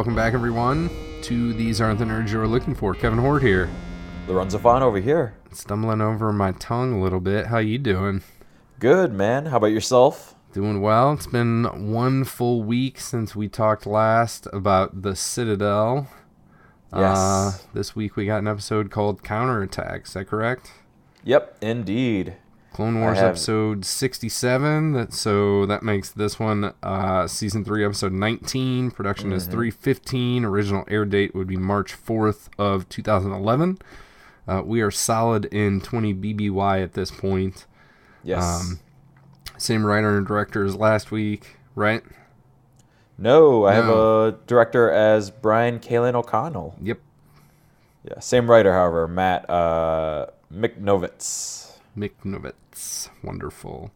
welcome back everyone to These Aren't the Nerds You're Looking For. Kevin Horde here. Lorenzo and Kevin over here. Stumbling over my tongue a little bit. How you doing? Good, man. How about yourself? Doing well. It's been one full week since we talked last about the Citadel. Yes. This week we got an episode called Counterattack. Is that correct? Yep, indeed. Clone Wars episode 67. So that makes this one season 3 episode 19. Production is 3/15. Original air date would be March 4th of 2011. We are solid in 20 BBY at this point. Yes. Same writer and director as last week, right? No, I have a director as Brian Kalin O'Connell. Yep. Yeah, same writer, however, Matt Micknovitz. Wonderful.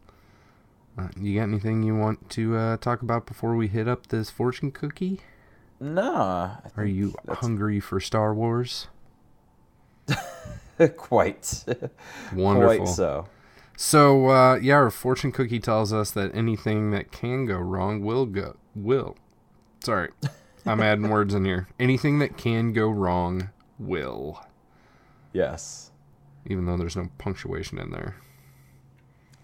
You got anything you want to talk about before we hit up this fortune cookie? Nah. Are you hungry for Star Wars? Quite. Wonderful. Quite so. So, our fortune cookie tells us that anything that can go wrong will. Sorry, I'm adding words in here. Anything that can go wrong will. Yes. Even though there's no punctuation in there.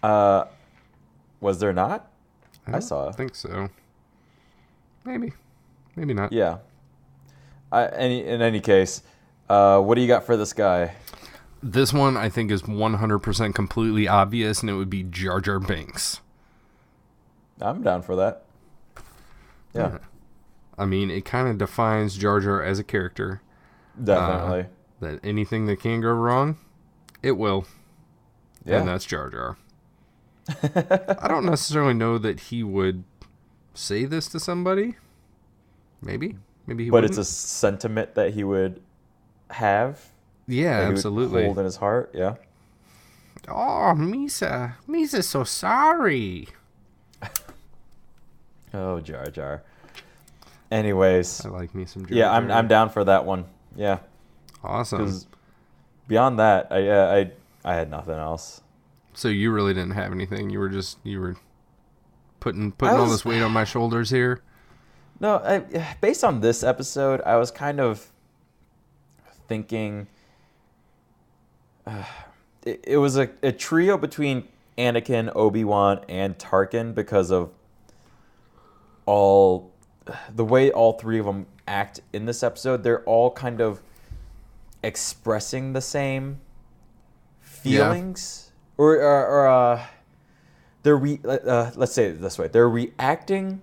Was there not? I saw. I think so. Maybe not. Yeah. In any case, what do you got for this guy? This one I think is 100% completely obvious, and it would be Jar Jar Binks. I'm down for that. Yeah. I mean, it kind of defines Jar Jar as a character. Definitely. That anything that can go wrong, it will. Yeah. And that's Jar Jar. I don't necessarily know that he would say this to somebody. Maybe he would. But it's a sentiment that he would have. Yeah, absolutely. Hold in his heart, yeah. Oh, Misa's so sorry. Oh, Jar Jar. Anyways, I like me some Jar Jar. Yeah, I'm down for that one. Yeah. Awesome. Because beyond that, I had nothing else. So you really didn't have anything. You were putting all this weight on my shoulders here. No, based on this episode, I was kind of thinking it was a trio between Anakin, Obi-Wan, and Tarkin because of all the way all three of them act in this episode. They're all kind of expressing the same feelings, or let's say it this way: they're reacting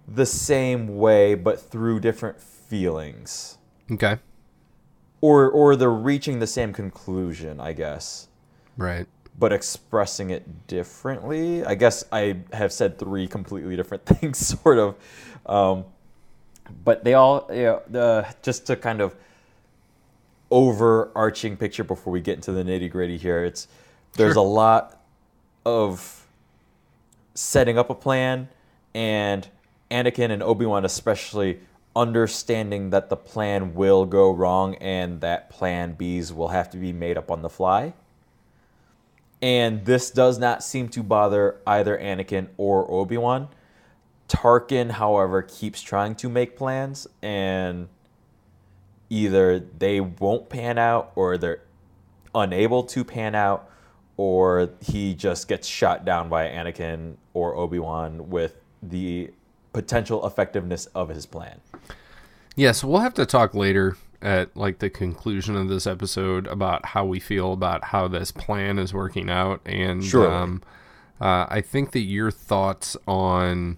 the same way, but through different feelings. Okay. Or they're reaching the same conclusion, I guess. Right. But expressing it differently. I guess I have said three completely different things, sort of. But they all, just to kind of overarching picture before we get into the nitty gritty here, there's a lot of setting up a plan, and Anakin and Obi-Wan especially understanding that the plan will go wrong and that plan Bs will have to be made up on the fly. And this does not seem to bother either Anakin or Obi-Wan. Tarkin, however, keeps trying to make plans, and either they won't pan out, or they're unable to pan out, or he just gets shot down by Anakin or Obi-Wan with the potential effectiveness of his plan. Yeah, so we'll have to talk later at the conclusion of this episode about how we feel about how this plan is working out, and sure. I think that your thoughts on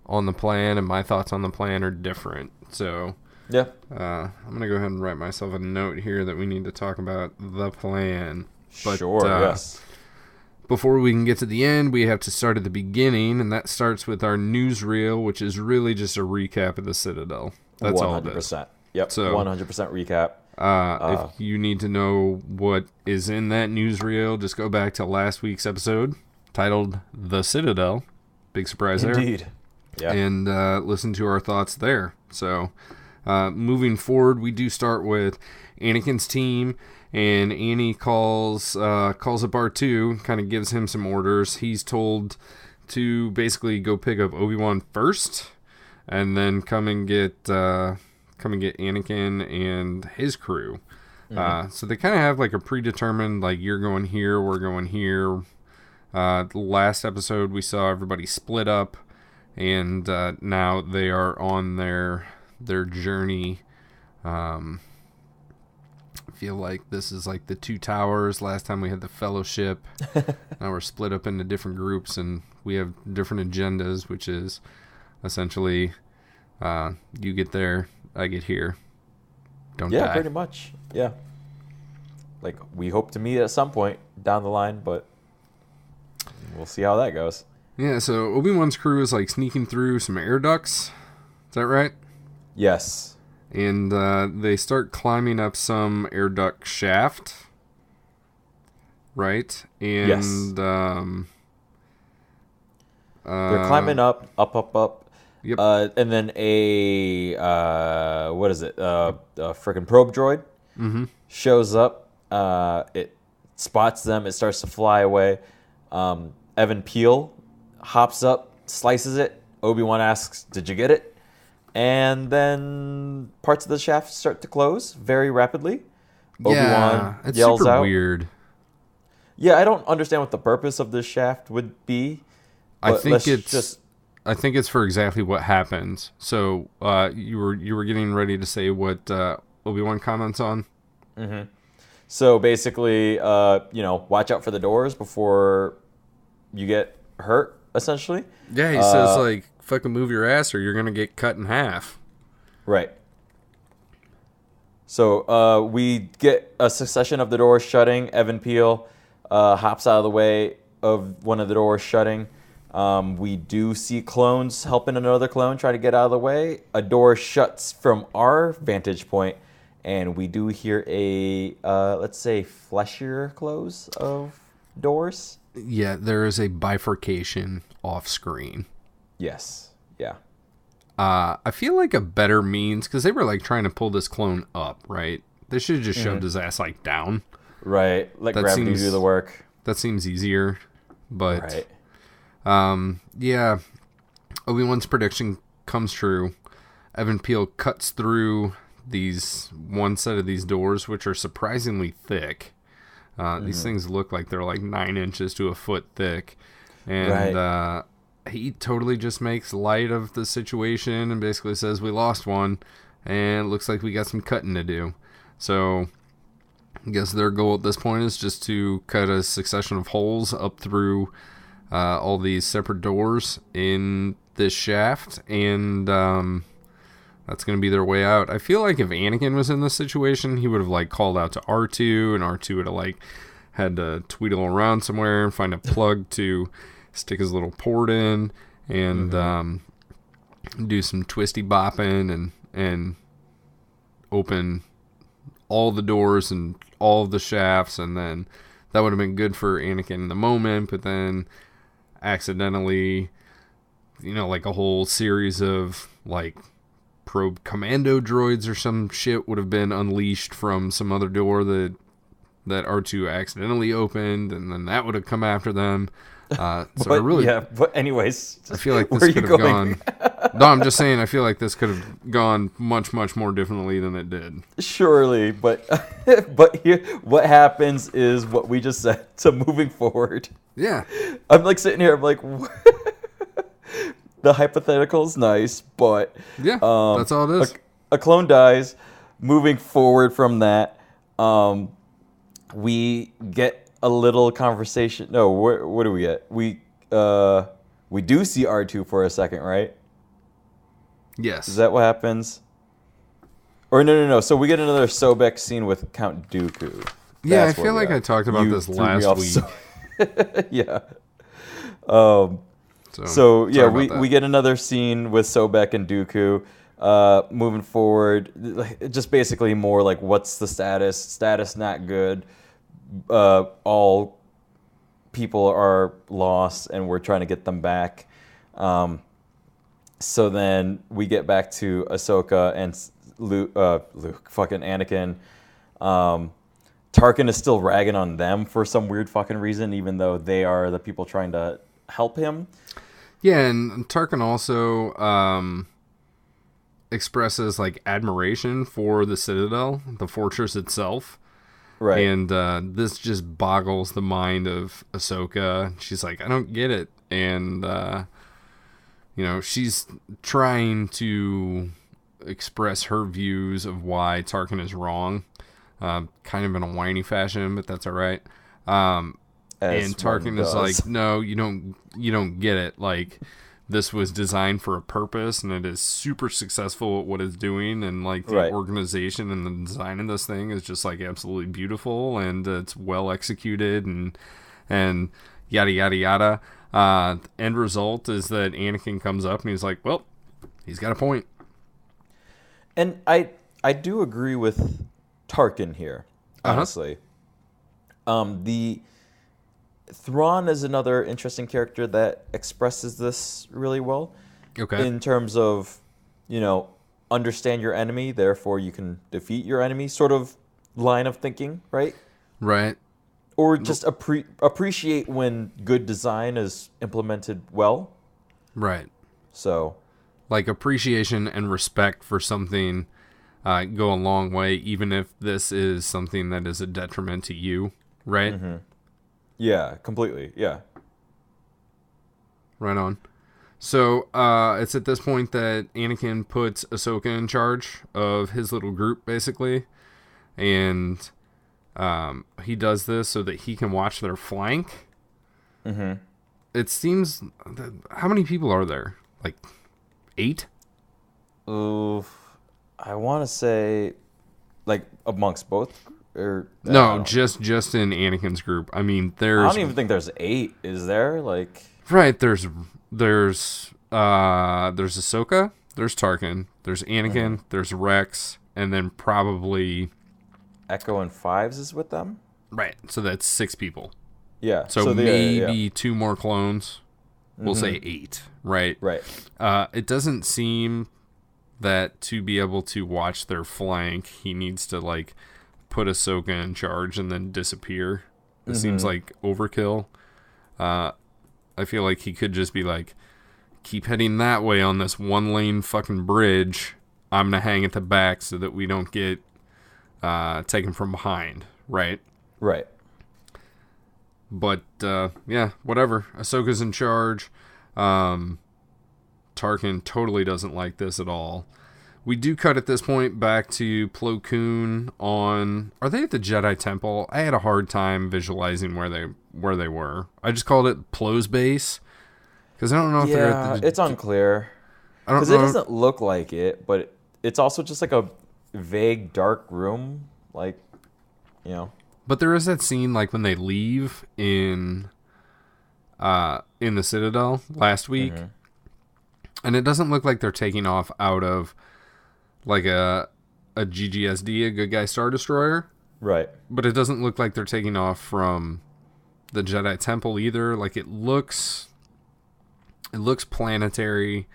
the plan and my thoughts on the plan are different. So yeah, I'm gonna go ahead and write myself a note here that we need to talk about the plan. But, sure. Yes. Before we can get to the end, we have to start at the beginning, and that starts with our newsreel, which is really just a recap of the Citadel. That's 100%. All it is. Yep, so 100% recap. If you need to know what is in that newsreel, just go back to last week's episode titled The Citadel. Big surprise there. Indeed. Yeah. And listen to our thoughts there. So moving forward, we do start with Anakin's team, and Annie calls up R2, kind of gives him some orders. He's told to basically go pick up Obi-Wan first. and then come and get Anakin and his crew. So they kind of have like a predetermined, like, you're going here, we're going here. The last episode we saw everybody split up, and now they are on their journey. I feel like this is like the Two Towers. Last time we had the Fellowship. Now we're split up into different groups, and we have different agendas, which is essentially you get there, I get here. Don't die. Yeah, pretty much. Yeah. Like, we hope to meet at some point down the line, but we'll see how that goes. Yeah, so Obi-Wan's crew is like sneaking through some air ducts. Is that right? Yes. And they start climbing up some air duct shaft. Right? And Yes. They're climbing up. Yep. And then what is it? A freaking probe droid shows up. It spots them. It starts to fly away. Evan Piell hops up, slices it. Obi-Wan asks, "Did you get it?" And then parts of the shaft start to close very rapidly. Obi-Wan it's yells super out. weird. Yeah, I don't understand what the purpose of this shaft would be. I think it's for exactly what happens. So you were getting ready to say what Obi-Wan comments on. Mm-hmm. So basically, watch out for the doors before you get hurt. Essentially. Yeah, he says like, "Fucking move your ass, or you're gonna get cut in half." Right. So we get a succession of the doors shutting. Evan Piell hops out of the way of one of the doors shutting. We do see clones helping another clone try to get out of the way. A door shuts from our vantage point, and we do hear a, let's say, fleshier close of doors. Yeah, there is a bifurcation off screen. Yes. Yeah. I feel like a better means, because they were like trying to pull this clone up, right? They should have just shoved his ass like down. Right. Let gravity do the work. That seems easier. But right. Yeah, Obi-Wan's prediction comes true. Evan Piell cuts through one set of these doors, which are surprisingly thick. These things look like they're like 9 inches to a foot thick. And he totally just makes light of the situation and basically says, "We lost one, and it looks like we got some cutting to do." So I guess their goal at this point is just to cut a succession of holes up through all these separate doors in this shaft, and that's going to be their way out. I feel like if Anakin was in this situation, he would have like called out to R2, and R2 would have like had to tweedle around somewhere and find a plug to stick his little port in, and do some twisty bopping and open all the doors and all of the shafts, and then that would have been good for Anakin in the moment, but then accidentally, like a whole series of like probe commando droids or some shit would have been unleashed from some other door that R2 accidentally opened, and then that would have come after them. But anyways, I feel like this could have gone. No, I'm just saying, I feel like this could have gone much, much more differently than it did. Surely, but here, what happens is what we just said. So moving forward, yeah, I'm like sitting here. I'm like, the hypothetical is nice, but yeah, that's all it is. A clone dies. Moving forward from that, we get a little conversation. No, what do we get? We do see R2 for a second, right? Yes. Is that what happens? Or no. So we get another Sobek scene with Count Dooku. Yeah, I feel like I talked about this last week. Yeah. So yeah, we get another scene with Sobek and Dooku. Moving forward, just basically more like, what's the status? Status not good. All people are lost, and we're trying to get them back. So then we get back to Ahsoka and Luke, fucking Anakin. Tarkin is still ragging on them for some weird fucking reason, even though they are the people trying to help him. Yeah, and Tarkin also expresses like admiration for the Citadel, the fortress itself. Right. And this just boggles the mind of Ahsoka. She's like, I don't get it. And, she's trying to express her views of why Tarkin is wrong. Kind of in a whiny fashion, but that's all right. And Tarkin is like, no, you don't get it. Like, this was designed for a purpose, and it is super successful at what it's doing, and like the organization and the design of this thing is just like absolutely beautiful, and it's well executed, and yada yada yada. End result is that Anakin comes up and he's like, well, he's got a point. And I do agree with Tarkin here, honestly. The Thrawn is another interesting character that expresses this really well. Okay. In terms of, understand your enemy, therefore you can defeat your enemy, sort of line of thinking, right? Right. Or just appreciate when good design is implemented well. Right. So, like, appreciation and respect for something go a long way, even if this is something that is a detriment to you, right? Mm-hmm. Yeah, completely. Yeah. Right on. So it's at this point that Anakin puts Ahsoka in charge of his little group, basically. And he does this so that he can watch their flank. Mm-hmm. It seems... How many people are there? Like 8? Oof. I want to say, like, amongst both... No, just in Anakin's group. I mean, there's... I don't even think there's 8, is there? Like... Right, there's Ahsoka, there's Tarkin, there's Anakin, there's Rex, and then probably... Echo and Fives is with them? Right, so that's 6 people. Yeah. So maybe 2 more clones. We'll say 8, right? Right. It doesn't seem that to be able to watch their flank, he needs to, like... put Ahsoka in charge and then disappear. It seems like overkill. I feel like he could just be like, keep heading that way on this 1-lane fucking bridge. I'm going to hang at the back so that we don't get taken from behind, right? Right. But, yeah, whatever. Ahsoka's in charge. Tarkin totally doesn't like this at all. We do cut at this point back to Plo Koon on... Are they at the Jedi Temple? I had a hard time visualizing where they were. I just called it Plo's base. Because I don't know if they're at the... it's unclear. Because it doesn't look like it, but it's also just like a vague, dark room. Like, But there is that scene, like, when they leave in the Citadel last week. Mm-hmm. And it doesn't look like they're taking off out of... like a GGSD, a Good Guy Star Destroyer. Right. But it doesn't look like they're taking off from the Jedi Temple either. Like, it looks planetary,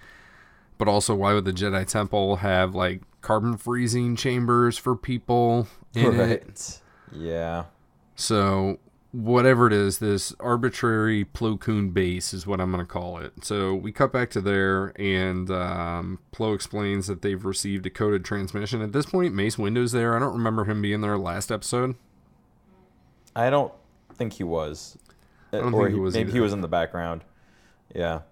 but also why would the Jedi Temple have, like, carbon freezing chambers for people in it? Yeah. So... whatever it is, this arbitrary Plo Koon base is what I'm going to call it. So we cut back to there, and Plo explains that they've received a coded transmission. At this point, Mace Windu's there. I don't remember him being there last episode. I don't think he was. I don't think he was maybe either. He was in the background. Yeah.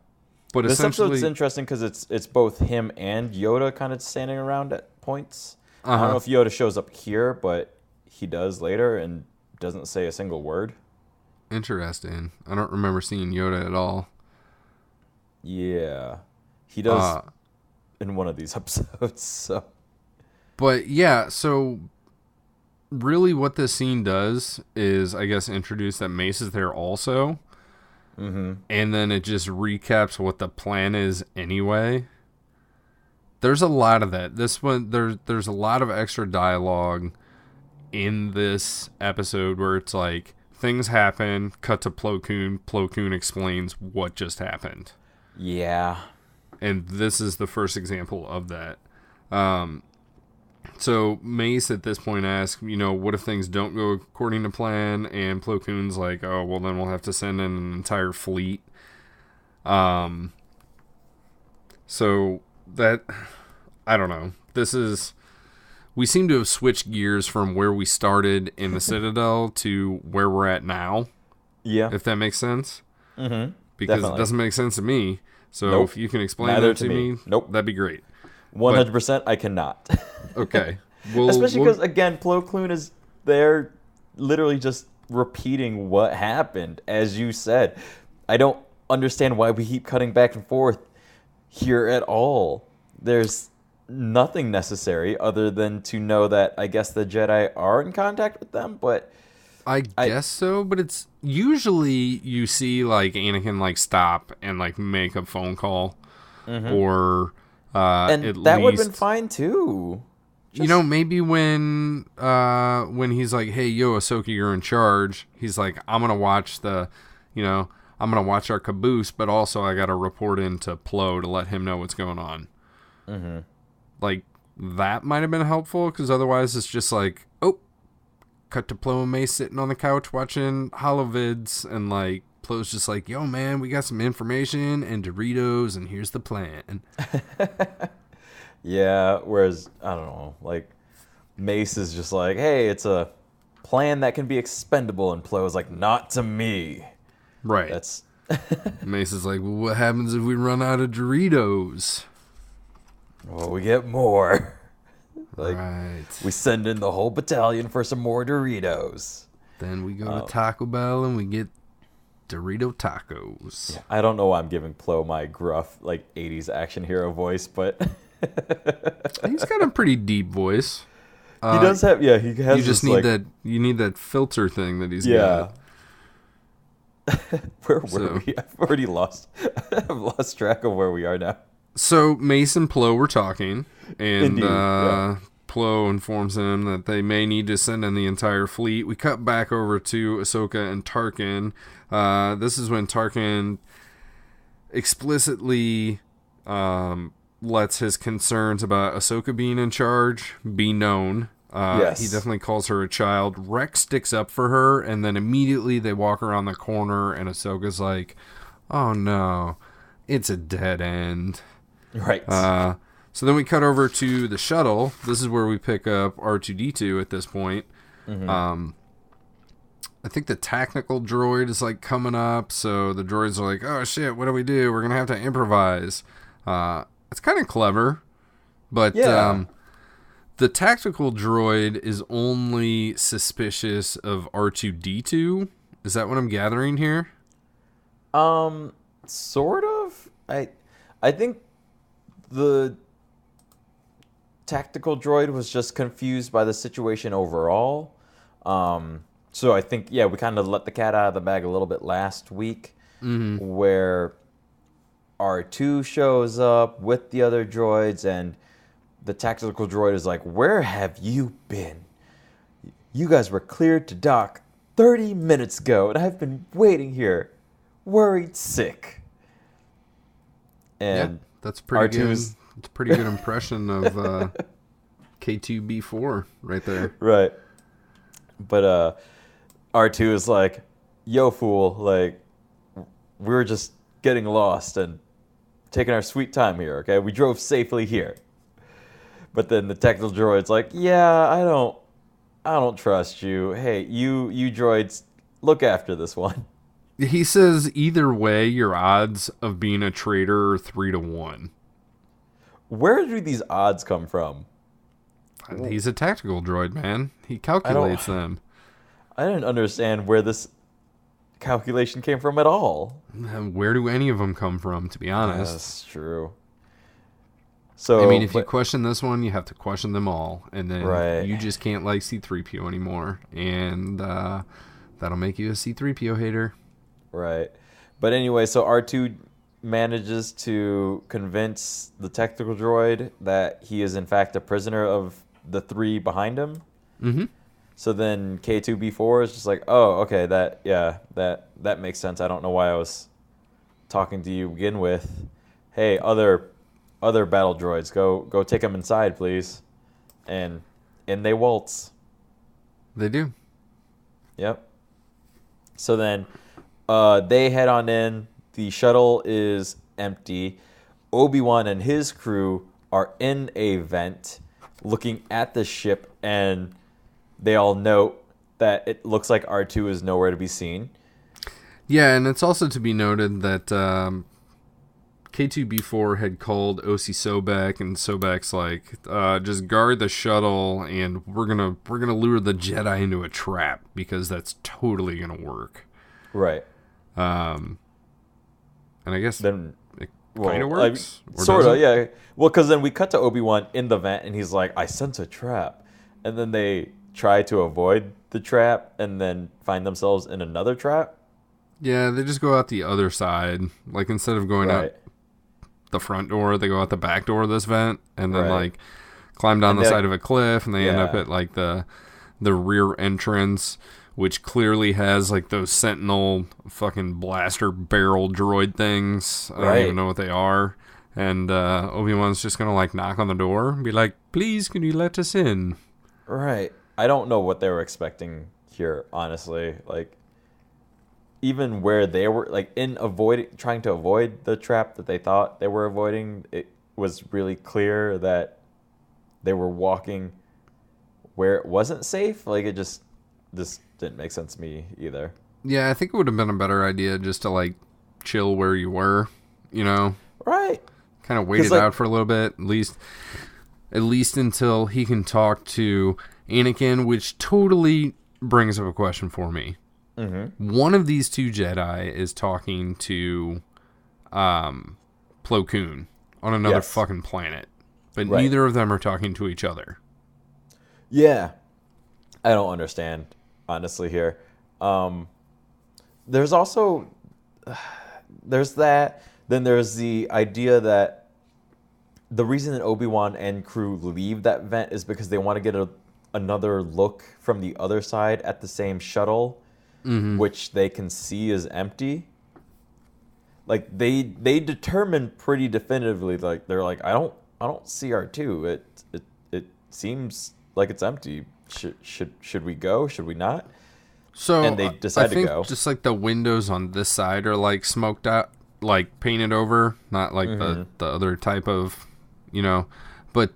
But this essentially... episode's interesting because it's both him and Yoda kind of standing around at points. I don't know if Yoda shows up here, but he does later, and... doesn't say a single word. Interesting. I don't remember seeing Yoda at all. Yeah. He does in one of these episodes. So. But yeah, so really what this scene does is, I guess, introduce that Mace is there also. Mm-hmm. And then it just recaps what the plan is anyway. There's a lot of that. This one, there's a lot of extra dialogue in this episode where it's like things happen, cut to Plo Koon. Plo Koon explains what just happened. Yeah. And this is the first example of that. So Mace at this point asks, what if things don't go according to plan? And Plo Koon's like, oh, well, then we'll have to send in an entire fleet. So that I don't know. We seem to have switched gears from where we started in the Citadel to where we're at now. Yeah. If that makes sense. Mm-hmm. Because Definitely. it doesn't make sense to me. So Nope. if you can explain Neither that to to me. me, Nope. that'd be great. 100% I cannot. Okay. Especially because, again, Plo Koon is there literally just repeating what happened, as you said. I don't understand why we keep cutting back and forth here at all. There's nothing necessary other than to know that I guess the Jedi are in contact with them, but I guess so, but it's usually you see like Anakin like stop and like make a phone call, or and at that would least have been fine too. you know, maybe when he's like, "Hey, yo, Ahsoka, you're in charge." He's like, "I'm gonna watch I'm gonna watch our caboose, but also I gotta report into Plo to let him know what's going on." Mm-hmm. Like that might have been helpful, because otherwise it's just like, oh, cut to Plo and Mace sitting on the couch watching holovids, and like Plo's just like, "Yo, man, we got some information and Doritos, and here's the plan." Yeah, whereas, I don't know, like, Mace is just like, hey, it's a plan that can be expendable, and Plo is like, not to me. Right. That's... Mace is like, "Well, what happens if we run out of Doritos?" Well, we get more. Like, Right. we send in the whole battalion for some more Doritos. Then we go to Taco Bell and we get Dorito tacos. Yeah, I don't know why I'm giving Plo my gruff, like, 80s action hero voice, but... He's got a pretty deep voice. He does have, yeah, he has You just this, need like, that. You need that filter thing that he's yeah. got. Where were we? I've already lost. I've lost track of where we are now. So Mace and Plo were talking, and Indeed, yeah. Plo informs him that they may need to send in the entire fleet. We cut back over to Ahsoka and Tarkin. This is when Tarkin explicitly lets his concerns about Ahsoka being in charge be known. Yes. He definitely calls her a child. Rex sticks up for her, and then immediately they walk around the corner, and Ahsoka's like, "Oh no, it's a dead end." Right. So then we cut over to the shuttle. This is where we pick up R2-D2 at this point. Mm-hmm. I think the tactical droid is like coming up, so the droids are like, "Oh shit, what do we do? We're gonna have to improvise." It's kind of clever, but Yeah. the tactical droid is only suspicious of R2-D2. Is that what I'm gathering here? Sort of. I think the tactical droid was just confused by the situation overall. So I think, yeah, we kind of let the cat out of the bag a little bit last week, where R2 shows up with the other droids, and the tactical droid is like, "Where have you been? You guys were cleared to dock 30 minutes ago, and I've been waiting here, worried sick." And Yeah, that's pretty good. R2's It's a pretty good impression of K2B4 right there. right. But R2 is like, "Yo, fool, like, we were just getting lost and taking our sweet time here, okay? We drove safely here." But then the tactical droid's like, "Yeah, I don't trust you. Hey, you droids, look after this one." He says either way, your odds of being a traitor are 3-1. Where do these odds come from? He's a tactical droid, man. He calculates them. I didn't understand where this calculation came from at all. Where do any of them come from, to be honest? That's true. So I mean, if you question this one, you have to question them all. And then Right. you just can't like C-3PO anymore. And that'll make you a C-3PO hater. Right. But anyway, so R2 manages to convince the tactical droid that he is in fact a prisoner of the three behind him. Mm-hmm. So then K2B4 is just like, "Oh, okay, that makes sense. I don't know why I was talking to you to begin with. Hey, other battle droids, go take them inside, please." And they waltz. They do. Yep. So then they head on in. The shuttle is empty. Obi-Wan and his crew are in a vent looking at the ship, and they all note that it looks like R2 is nowhere to be seen. Yeah, and it's also to be noted that K2B4 had called OC Sobek, and Sobek's like, just guard the shuttle, and we're gonna lure the Jedi into a trap, because that's totally gonna work. Right. And I guess Then, it kind of works. Sort of, yeah. Well, because then we cut to Obi-Wan in the vent, and he's like, I sense a trap. And then they try to avoid the trap, and then find themselves in another trap. Yeah, they just go out the other side. Like, instead of going out the front door, they go out the back door of this vent, and then like climb down the side of a cliff, and they end up at like the rear entrance, which clearly has like those Sentinel fucking blaster barrel droid things. I don't even know what they are. And Obi-Wan's just gonna like knock on the door and be like, please, can you let us in? Right. I don't know what they were expecting here, honestly. Like, even where they were, like, trying to avoid the trap that they thought they were avoiding, it was really clear that they were walking where it wasn't safe. Like, this didn't make sense to me either. Yeah, I think it would have been a better idea just to like chill where you were, you know? Right. Kind of wait it out for a little bit, at least until he can talk to Anakin, which totally brings up a question for me. Mm-hmm. One of these two Jedi is talking to Plo Koon on another fucking planet, but neither of them are talking to each other. Yeah. I don't understand, honestly, here. There's also... there's that. Then there's the idea that the reason that Obi-Wan and crew leave that vent is because they want to get another look from the other side at the same shuttle, which they can see is empty. Like, they determine pretty definitively, like, they're like, I don't see R2. It seems like it's empty. Should we go? Should we not? So and they decide to go. Just like the windows on this side are like smoked out, like painted over, not like the other type of, you know, but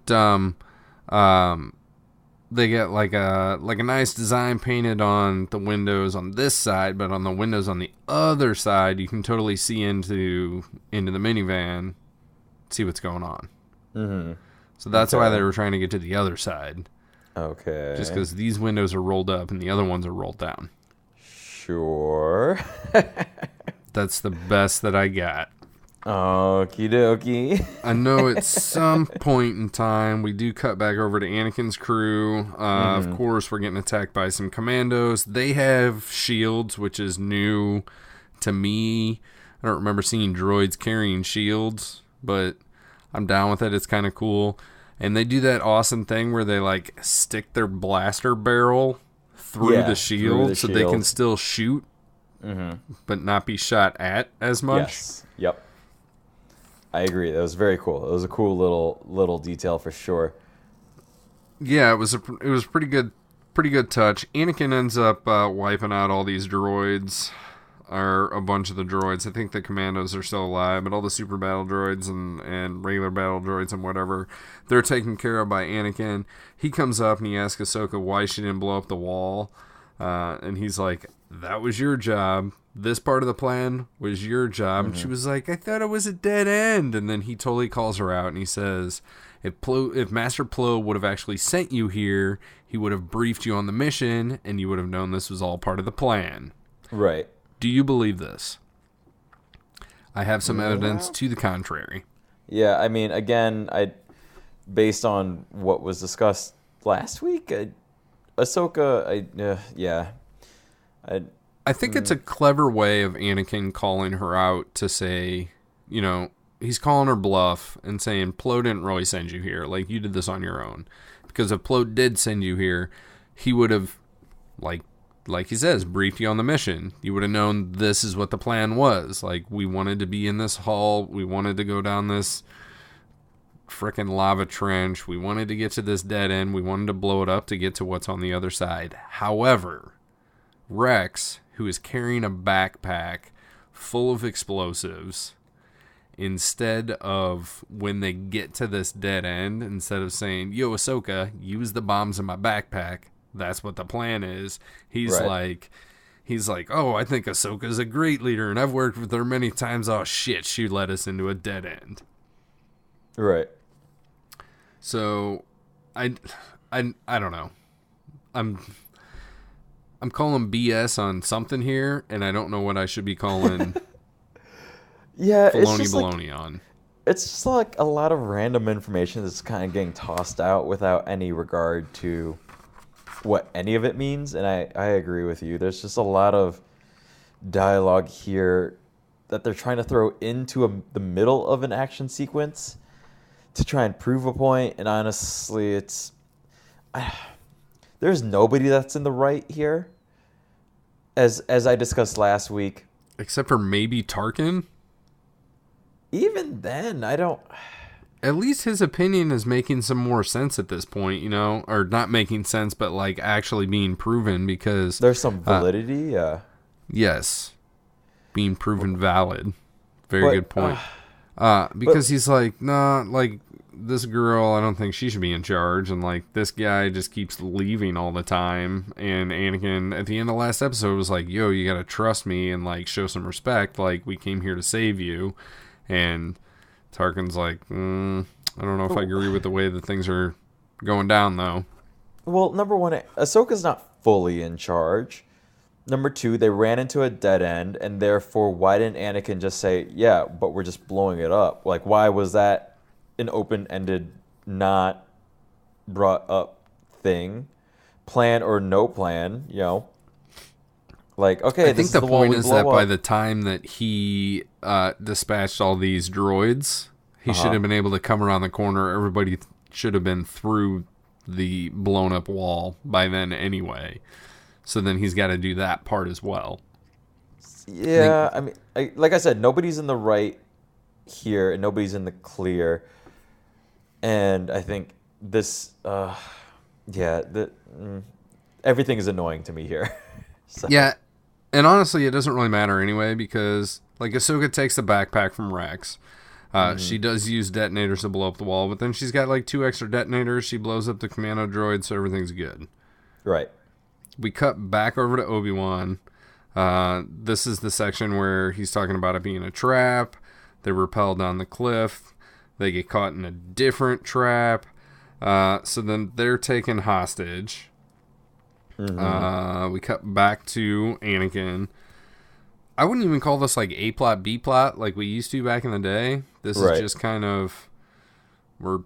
they get like a nice design painted on the windows on this side, but on the windows on the other side, you can totally see into the minivan, see what's going on. Mm-hmm. So that's why they were trying to get to the other side. Okay. Just because these windows are rolled up and the other ones are rolled down. Sure. That's the best that I got. Okie dokie. I know at some point in time we do cut back over to Anakin's crew. Of course, we're getting attacked by some commandos. They have shields, which is new to me. I don't remember seeing droids carrying shields, but I'm down with it. It's kind of cool. And they do that awesome thing where they like stick their blaster barrel through the shield so they can still shoot, but not be shot at as much. Yes. Yep. I agree. That was very cool. It was a cool little detail for sure. Yeah, it was pretty good touch. Anakin ends up wiping out all these droids, or a bunch of the droids. I think the commandos are still alive, but all the super battle droids and regular battle droids and whatever, they're taken care of by Anakin. He comes up and he asks Ahsoka why she didn't blow up the wall, and he's like, that was your job. This part of the plan was your job. And she was like, I thought it was a dead end. And then he totally calls her out and he says, if Master Plo would have actually sent you here, he would have briefed you on the mission and you would have known this was all part of the plan. Right. Do you believe this? I have some evidence to the contrary. Yeah, I mean, again, based on what was discussed last week, Ahsoka, I think it's a clever way of Anakin calling her out to say, you know, he's calling her bluff and saying, Plo didn't really send you here. Like, you did this on your own. Because if Plo did send you here, he would have, like he says, briefed you on the mission. You would have known this is what the plan was. Like, we wanted to be in this hall. We wanted to go down this frickin' lava trench. We wanted to get to this dead end. We wanted to blow it up to get to what's on the other side. However, Rex, who is carrying a backpack full of explosives, instead of when they get to this dead end, instead of saying, yo, Ahsoka, use the bombs in my backpack, that's what the plan is. He's like, oh, I think Ahsoka's a great leader, and I've worked with her many times. Oh, shit, she led us into a dead end. Right. So, I don't know. I'm calling BS on something here, and I don't know what I should be calling baloney on. It's just like a lot of random information that's kind of getting tossed out without any regard to what any of it means, and I agree with you. There's just a lot of dialogue here that they're trying to throw into the middle of an action sequence to try and prove a point, and honestly, there's nobody that's in the right here. As I discussed last week. Except for maybe Tarkin? Even then, I don't... At least his opinion is making some more sense at this point, you know? Or not making sense, but like actually being proven, because... There's some validity, yeah. Yes. Being proven valid. Very good point. Because he's like, nah, like, this girl, I don't think she should be in charge, and like, this guy just keeps leaving all the time, and Anakin, at the end of the last episode, was like, yo, you gotta trust me, and like, show some respect, like, we came here to save you, and Tarkin's like, I don't know if I agree with the way that things are going down, though. Well, number one, Ahsoka's not fully in charge. Number two, they ran into a dead end, and therefore, why didn't Anakin just say, yeah, but we're just blowing it up? Like, why was that an open-ended, not brought up thing? Plan or no plan, you know? Like, okay, I think the point is that by the time that he dispatched all these droids, he should have been able to come around the corner. Everybody should have been through the blown-up wall by then anyway. So then he's got to do that part as well. Yeah, I mean, like I said, nobody's in the right here, and nobody's in the clear. And I think this, everything is annoying to me here. So. Yeah, and honestly, it doesn't really matter anyway, because, like, Ahsoka takes the backpack from Rex. She does use detonators to blow up the wall, but then she's got, like, 2 extra detonators. She blows up the commando droid, so everything's good. Right. We cut back over to Obi-Wan. This is the section where he's talking about it being a trap. They rappel down the cliff. They get caught in a different trap. So then they're taken hostage. We cut back to Anakin. I wouldn't even call this like A-plot, B-plot like we used to back in the day. This is just kind of... We're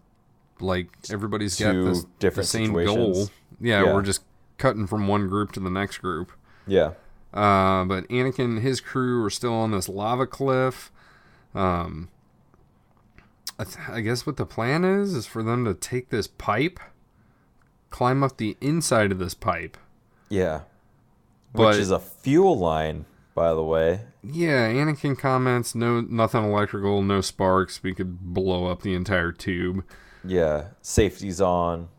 like... Everybody's got the same goal. Yeah, we're just cutting from one group to the next group. Yeah. But Anakin and his crew are still on this lava cliff. I guess what the plan is for them to take this pipe, climb up the inside of this pipe. Yeah. Which is a fuel line, by the way. Yeah, Anakin comments, nothing electrical, no sparks. We could blow up the entire tube. Yeah. Safety's on.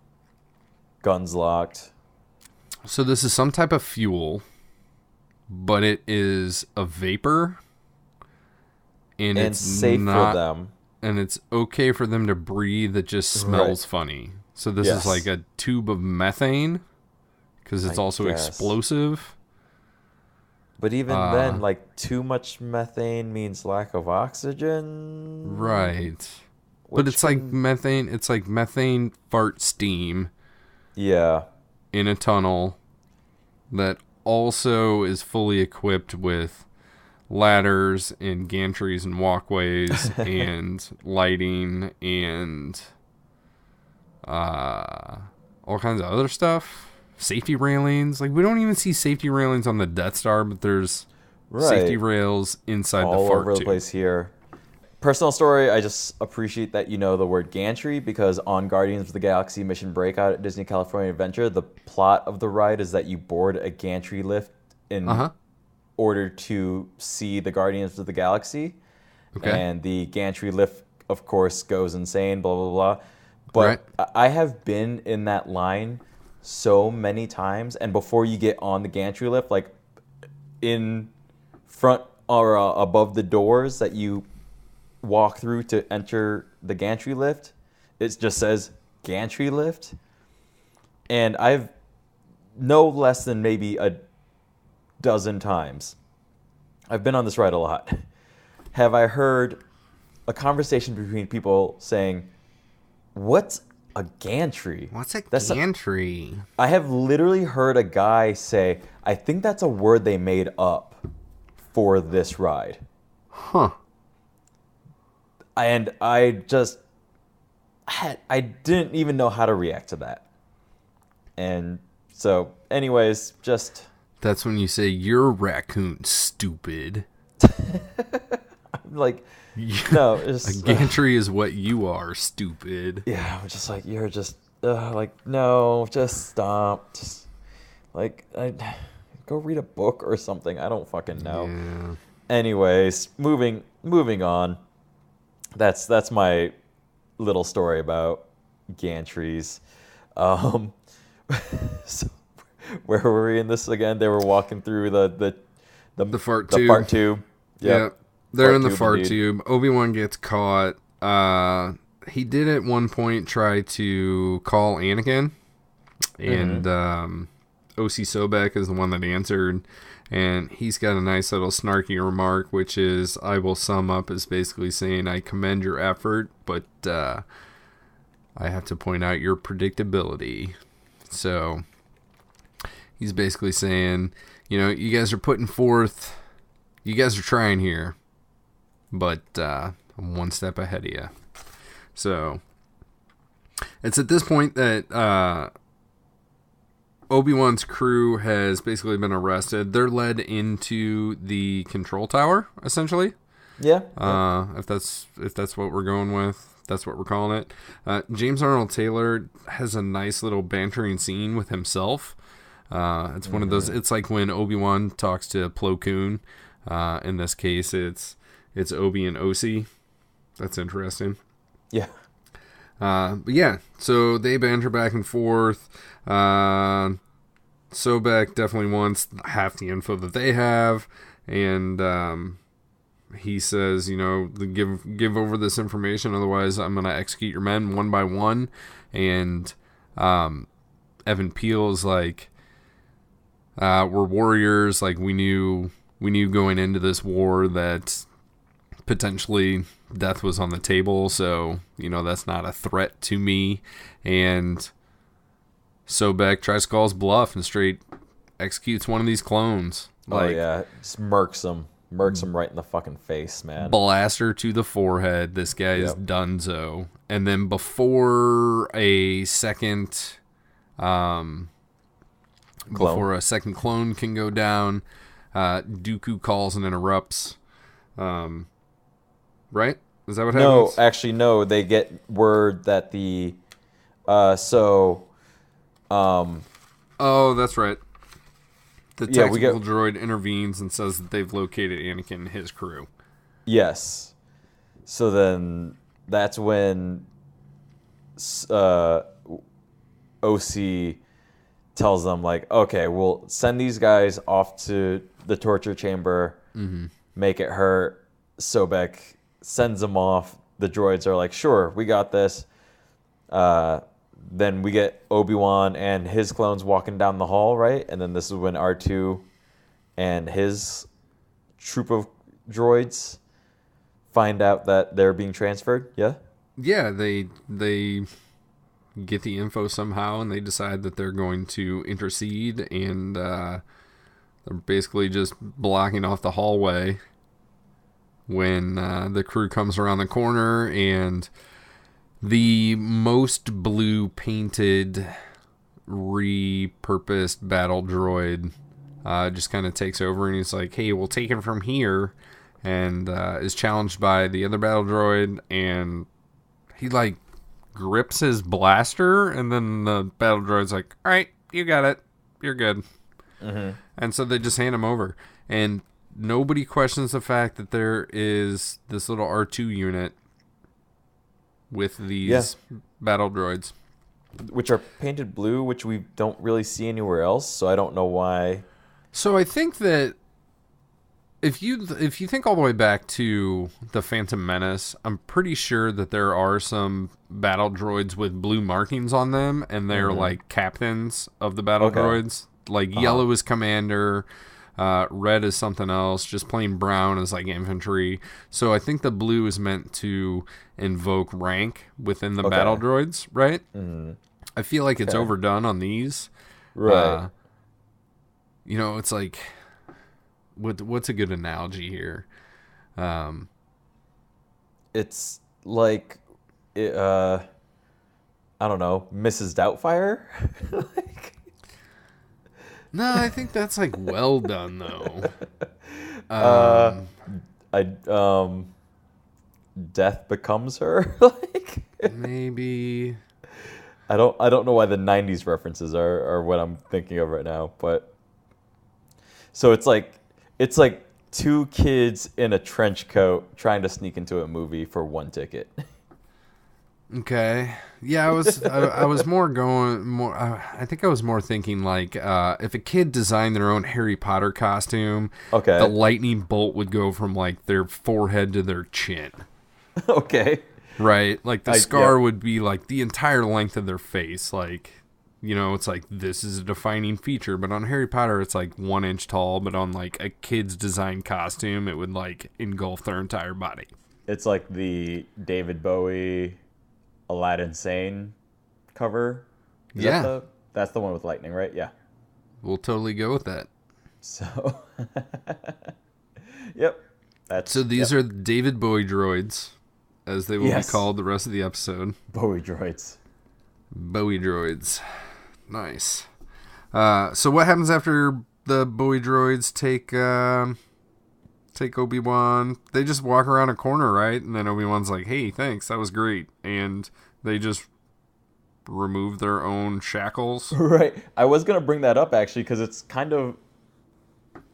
Guns locked. So this is some type of fuel, but it is a vapor. And it's safe for them. And it's okay for them to breathe. It just smells funny. So this is like a tube of methane, because it's also explosive. But even then, like, too much methane means lack of oxygen. Right. But it's like methane. It's like methane fart steam. Yeah. In a tunnel that also is fully equipped with ladders and gantries and walkways and lighting and all kinds of other stuff. Safety railings. Like, we don't even see safety railings on the Death Star, but there's safety rails inside all the fart over the tube. place here. Personal story, I just appreciate that you know the word gantry, because on Guardians of the Galaxy Mission Breakout at Disney California Adventure, the plot of the ride is that you board a gantry lift in order to see the Guardians of the Galaxy. Okay. And the gantry lift, of course, goes insane, blah, blah, blah. But I have been in that line so many times, and before you get on the gantry lift, like in front or above the doors that you walkthrough to enter the gantry lift. It just says gantry lift. And I've no less than maybe a dozen times, I've been on this ride a lot, have I heard a conversation between people saying, what's a gantry? What's a gantry? I have literally heard a guy say, I think that's a word they made up for this ride. Huh. And I didn't even know how to react to that. And so, anyways, just... That's when you say, you're a raccoon, stupid. I'm like, no. It's, a gantry is what you are, stupid. Yeah, I'm just like, you're just... like, no, just stop. Just, like, go read a book or something. I don't fucking know. Yeah. Anyways, moving on. That's my little story about gantries. So where were we in this again? They were walking through the fart tube. Yep. Yeah, they're in the fart tube. Obi-Wan gets caught. He did at one point try to call Anakin, and O.C. Sobek is the one that answered, and he's got a nice little snarky remark, which is, I will sum up as basically saying, I commend your effort, but I have to point out your predictability. So he's basically saying, you guys are putting forth, you guys are trying here, but I'm one step ahead of you. So it's at this point that Obi-Wan's crew has basically been arrested. They're led into the control tower, essentially. Yeah. If that's what we're going with. That's what we're calling it. James Arnold Taylor has a nice little bantering scene with himself. It's one of those. It's like when Obi-Wan talks to Plo Koon. In this case, it's Obi and Osi. That's interesting. Yeah. But yeah, so they banter back and forth. Sobek definitely wants half the info that they have, and he says, give over this information, otherwise I'm going to execute your men one by one. And Evan Piell is like, we're warriors. Like, we knew going into this war that potentially death was on the table, so that's not a threat to me. And Sobek tries to call his bluff and straight executes one of these clones. Just murks him right in the fucking face, man. Blaster to the forehead. This guy is donezo. And then before a second clone can go down, Dooku calls and interrupts. Right? Is that what happens? No, actually, no. They get word that the... Oh, that's right. The technical droid intervenes and says that they've located Anakin and his crew. Yes. So then that's when OC tells them, like, okay, we'll send these guys off to the torture chamber, make it hurt. Sobek sends them off. The droids are like, sure, we got this. Then we get Obi-Wan and his clones walking down the hall, right? And then this is when R2 and his troop of droids find out that they're being transferred, yeah? Yeah, they get the info somehow, and they decide that they're going to intercede, and they're basically just blocking off the hallway when the crew comes around the corner, and the most blue painted repurposed battle droid just kind of takes over, and he's like, hey, we'll take him from here, and is challenged by the other battle droid, and he like grips his blaster, and then the battle droid's like, all right, you got it, you're good. And so they just hand him over, and nobody questions the fact that there is this little R2 unit with these battle droids, which are painted blue, which we don't really see anywhere else, so I don't know why. So I think that if you think all the way back to the Phantom Menace, I'm pretty sure that there are some battle droids with blue markings on them, and they're like captains of the battle droids. Like yellow is commander, red is something else, just plain brown is like infantry. So I think the blue is meant to invoke rank within the battle droids, right? I feel like it's overdone on these. Right. It's like, what's a good analogy here? It's like, I don't know, Mrs. Doubtfire? Like... No, I think that's like well done though. Death becomes her. Like maybe. I don't know why the 90s references are what I'm thinking of right now, but so it's like two kids in a trench coat trying to sneak into a movie for one ticket. Okay. Yeah, I was I think I was more thinking like if a kid designed their own Harry Potter costume, the lightning bolt would go from like their forehead to their chin. Okay. Right? Like the scar would be like the entire length of their face. Like, it's like this is a defining feature. But on Harry Potter, it's like 1 inch tall. But on like a kid's design costume, it would like engulf their entire body. It's like the David Bowie Aladdin Sane cover. That's the one with lightning, right? Yeah. We'll totally go with that. So, yep. So these are David Bowie droids, as they will be called the rest of the episode. Bowie droids. Bowie droids. Nice. So what happens after the Bowie droids take Obi-Wan? They just walk around a corner, right? And then Obi-Wan's like, hey, thanks, that was great. And they just remove their own shackles. Right. I was going to bring that up, actually, because it's kind of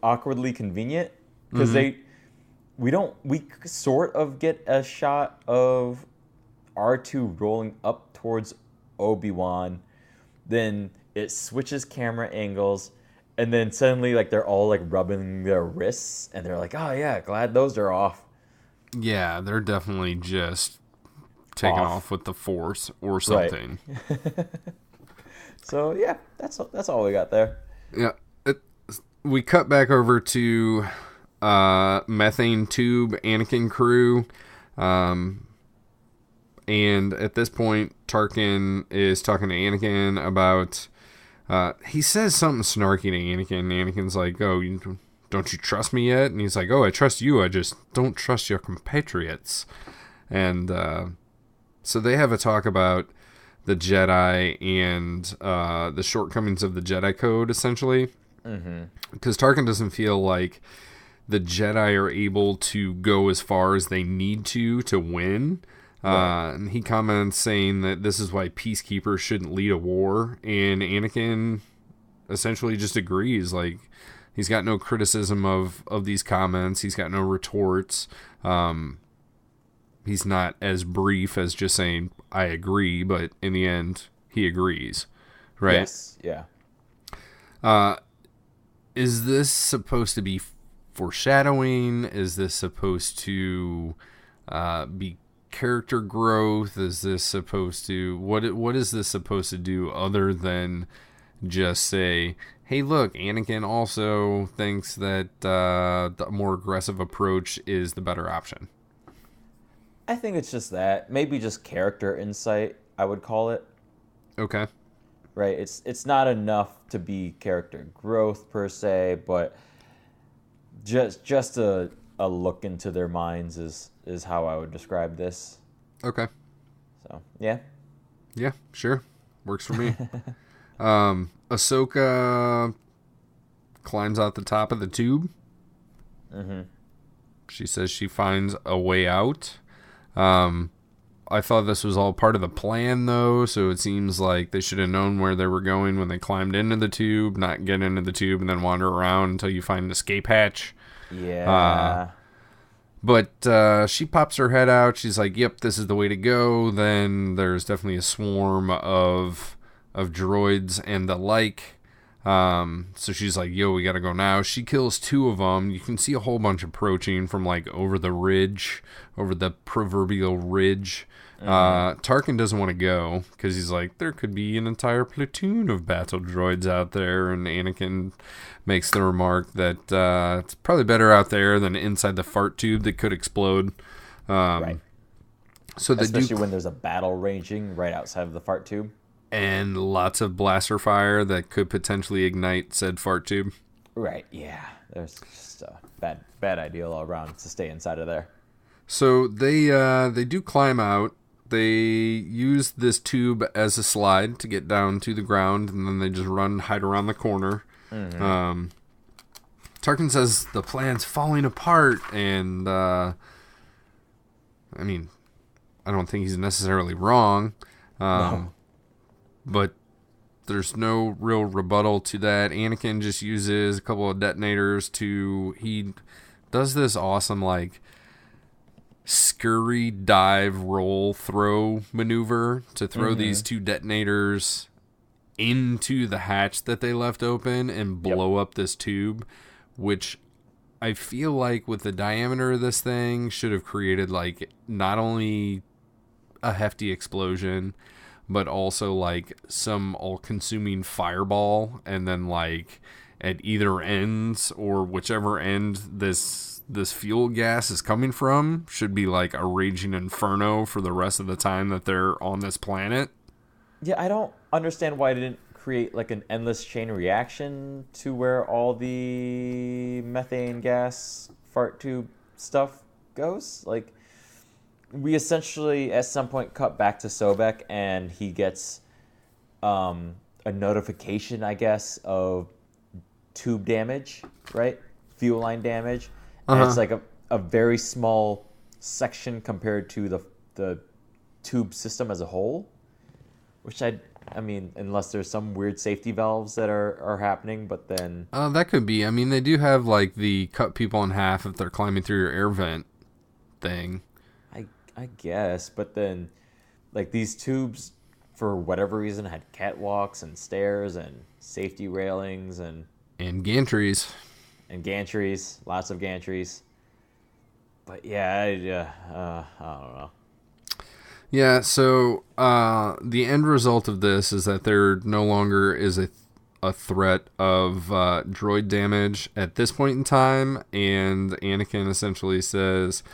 awkwardly convenient. Because we sort of get a shot of R2 rolling up towards Obi-Wan. Then it switches camera angles. And then suddenly, like, they're all, like, rubbing their wrists. And they're like, oh, yeah, glad those are off. Yeah, they're definitely just taken off with the Force or something. Right. So, yeah, that's all we got there. Yeah. We cut back over to methane tube Anakin crew. And at this point, Tarkin is talking to Anakin about... he says something snarky to Anakin. Anakin's like, oh, don't you trust me yet? And he's like, oh, I trust you. I just don't trust your compatriots. And so they have a talk about the Jedi and the shortcomings of the Jedi Code, essentially. Because Tarkin doesn't feel like the Jedi are able to go as far as they need to win. And he comments saying that this is why peacekeepers shouldn't lead a war, and Anakin essentially just agrees. Like, he's got no criticism of these comments. He's got no retorts. He's not as brief as just saying, I agree, but in the end, he agrees. Right? Yes, yeah. Is this supposed to be foreshadowing? Is this supposed to be character growth? Is this supposed to what is this supposed to do other than just say, hey, look, Anakin also thinks that the more aggressive approach is the better option? I think it's just that. Maybe just character insight, I would call it. Okay. Right? It's not enough to be character growth per se, but just a look into their minds is how I would describe this. Okay. So, yeah. Yeah, sure. Works for me. Ahsoka climbs out the top of the tube. She says she finds a way out. I thought this was all part of the plan, though, so it seems like they should have known where they were going when they climbed into the tube, not get into the tube and then wander around until you find an escape hatch. Yeah. But she pops her head out. She's like, yep, this is the way to go. Then there's definitely a swarm of droids and the like. So she's like, yo, we gotta go now. She kills 2 of them. You can see a whole bunch approaching from like over the ridge, over the proverbial ridge. Tarkin doesn't want to go because he's like, there could be an entire platoon of battle droids out there, and Anakin makes the remark that it's probably better out there than inside the fart tube that could explode. Right. So especially when there's a battle raging right outside of the fart tube. And lots of blaster fire that could potentially ignite said fart tube. Right, yeah. There's just a bad idea all around to stay inside of there. So they do climb out. They use this tube as a slide to get down to the ground, and then they just run, hide around the corner. Tarkin says the plan's falling apart, and I mean, I don't think he's necessarily wrong. No. But there's no real rebuttal to that. Anakin just uses a couple of detonators he does this awesome, like, scurry, dive, roll, throw maneuver to throw these 2 detonators into the hatch that they left open and blow up this tube, which I feel like with the diameter of this thing should have created, like, not only a hefty explosion, but also like some all-consuming fireball, and then like at either ends or whichever end this fuel gas is coming from should be like a raging inferno for the rest of the time that they're on this planet. Yeah, I don't understand why it didn't create like an endless chain reaction to where all the methane gas fart tube stuff goes. Like, we essentially at some point cut back to Sobek, and he gets a notification, I guess, of tube damage, right? Fuel line damage. And it's like a very small section compared to the tube system as a whole, which I mean, unless there's some weird safety valves that are happening, but then... that could be. I mean, they do have like the cut people in half if they're climbing through your air vent thing. I guess, but then, like, these tubes, for whatever reason, had catwalks and stairs and safety railings and gantries. And gantries, lots of gantries. But yeah, I don't know. Yeah, so the end result of this is that there no longer is a threat of droid damage at this point in time, and Anakin essentially says,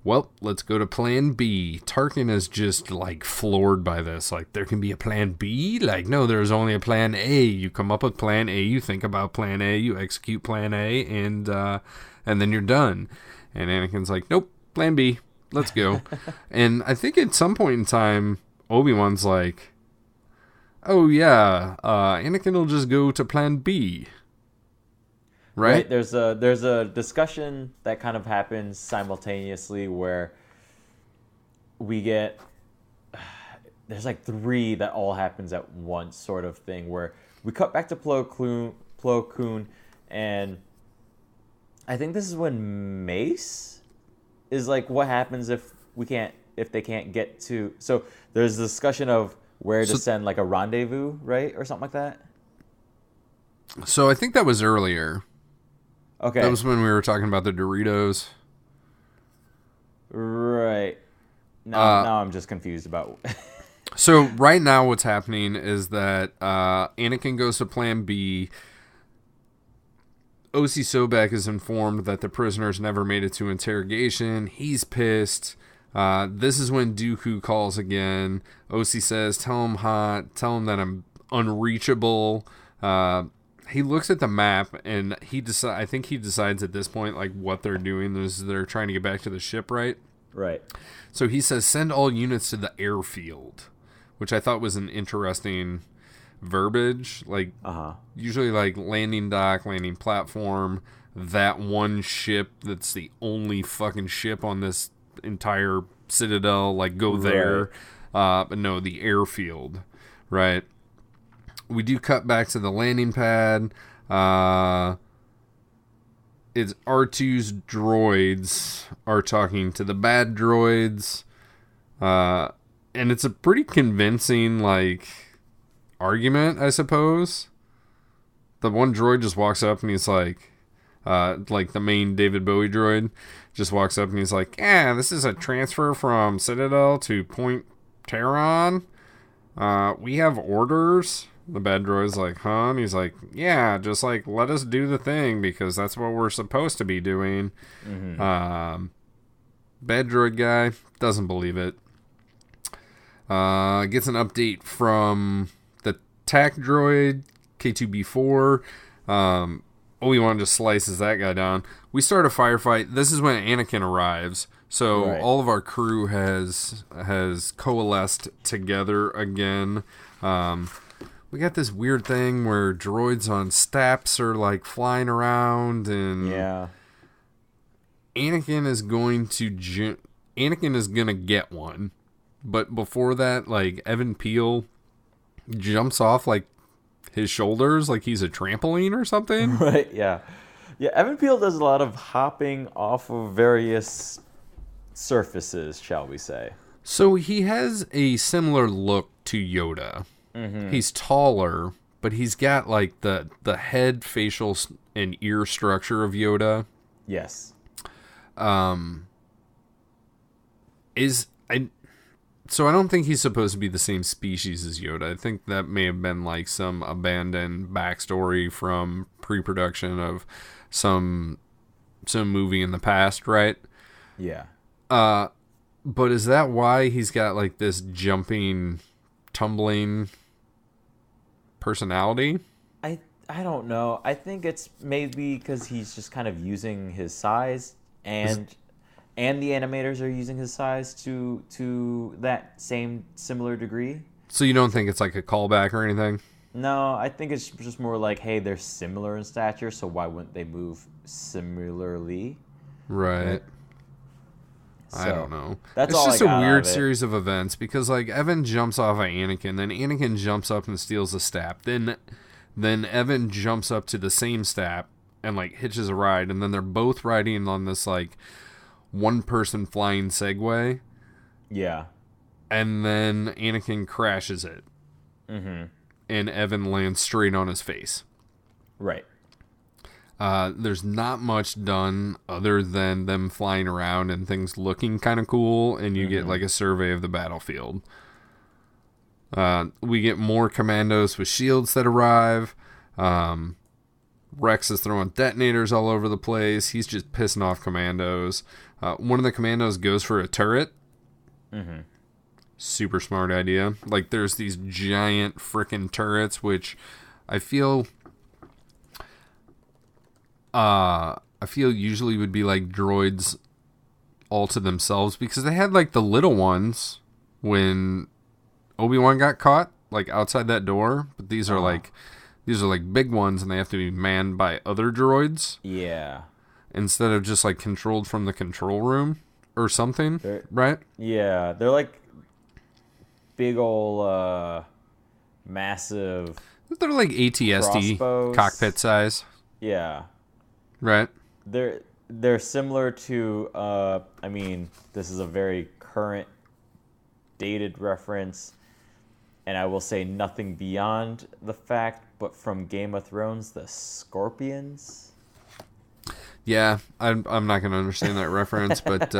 well, let's go to plan B. Tarkin is just, like, floored by this. Like, there can be a plan B? Like, no, there's only a plan A. You come up with plan A, you think about plan A, you execute plan A, and then you're done. And Anakin's like, nope, plan B. Let's go. And I think at some point in time, Obi-Wan's like, oh, yeah, Anakin will just go to plan B. Right? There's a discussion that kind of happens simultaneously where we get there's like 3 that all happens at once, sort of thing, where we cut back to Plo Koon, and I think this is when Mace is like, what happens if they can't get to... So there's a discussion of where to send like a rendezvous, right, or something like that. So I think that was earlier. Okay. That was when we were talking about the Doritos. Right. Now I'm just confused about... So right now what's happening is that Anakin goes to plan B. O.C. Sobek is informed that the prisoners never made it to interrogation. He's pissed. This is when Dooku calls again. O.C. says, tell him that I'm unreachable. He looks at the map, and I think he decides at this point, like, what they're doing is they're trying to get back to the ship, right? Right. So he says, send all units to the airfield, which I thought was an interesting verbiage. Like, usually, like, landing dock, landing platform, that one ship that's the only fucking ship on this entire Citadel, like, go there. But no, the airfield, right? We do cut back to the landing pad. It's R2's droids are talking to the bad droids. And it's a pretty convincing, like, argument, I suppose. the one droid just walks up and he's like the main David Bowie droid just walks up and he's like, yeah, this is a transfer from Citadel to Point Terran. We have orders. The bad droid's like, huh? And he's like, yeah, just like let us do the thing because that's what we're supposed to be doing. Mm-hmm. Bad droid guy doesn't believe it. Gets an update from the TAC droid K2B4. Obi-Wan just slices that guy down. We start a firefight. This is when Anakin arrives. So all of our crew has coalesced together again. We got this weird thing where droids on steps are like flying around, and Anakin is gonna get one, but before that, like Evan Piell jumps off like his shoulders like he's a trampoline or something. Right? Yeah. Evan Piell does a lot of hopping off of various surfaces, shall we say? So he has a similar look to Yoda. Mm-hmm. He's taller, but he's got like the head, facial, and ear structure of Yoda. Yes. So I don't think he's supposed to be the same species as Yoda. I think that may have been like some abandoned backstory from pre-production of some movie in the past, right? Yeah. But is that why he's got like this jumping, tumbling personality? I don't know. I think it's maybe because he's just kind of using his size, and the animators are using his size to that similar degree. So you don't think it's like a callback or anything? No, I think it's just more like, hey, they're similar in stature, so why wouldn't they move similarly? Right. So, I don't know. That's it's just a weird series of events because like Evan jumps off of Anakin, then Anakin jumps up and steals the staff. Then Evan jumps up to the same staff and like hitches a ride, and then they're both riding on this like one person flying Segway. Yeah. And then Anakin crashes it. Mm-hmm. And Evan lands straight on his face. Right. There's not much done other than them flying around and things looking kind of cool, and you get like a survey of the battlefield. We get more commandos with shields that arrive. Rex is throwing detonators all over the place. He's just pissing off commandos. One of the commandos goes for a turret. Mm-hmm. Super smart idea. Like, there's these giant frickin' turrets, which I feel usually would be like droids all to themselves, because they had like the little ones when Obi-Wan got caught, like outside that door. But these are like big ones, and they have to be manned by other droids. Yeah. Instead of just like controlled from the control room or something, right? Yeah, they're like big old massive. They're like AT-ST crossbows. Cockpit size. Yeah. Right. They're similar to I mean, this is a very current dated reference, and I will say nothing beyond the fact, but from Game of Thrones, the Scorpions. Yeah, I'm not going to understand that reference, but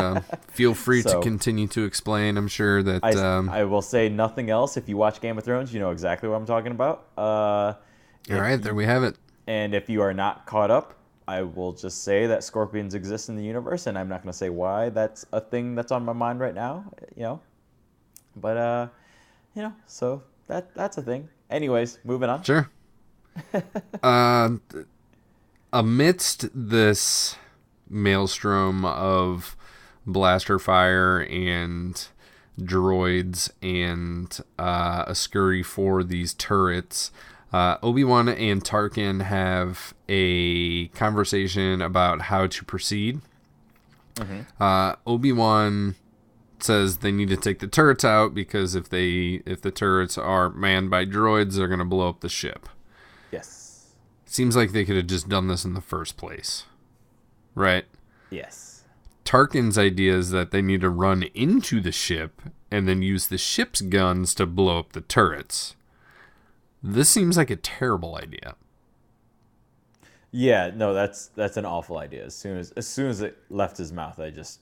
feel free to continue to explain. I'm sure that... I will say nothing else. If you watch Game of Thrones, you know exactly what I'm talking about. All right, there we have it. And if you are not caught up, I will just say that scorpions exist in the universe, and I'm not going to say why that's a thing that's on my mind right now, you know. But, you know, so that's a thing. Anyways, moving on. Sure. Amidst this maelstrom of blaster fire and droids and a scurry for these turrets, Obi-Wan and Tarkin have a conversation about how to proceed. Mm-hmm. Obi-Wan says they need to take the turrets out because if the turrets are manned by droids, they're going to blow up the ship. Yes. Seems like they could have just done this in the first place. Right? Yes. Tarkin's idea is that they need to run into the ship and then use the ship's guns to blow up the turrets. This seems like a terrible idea. Yeah, no, that's an awful idea. As soon as it left his mouth, I just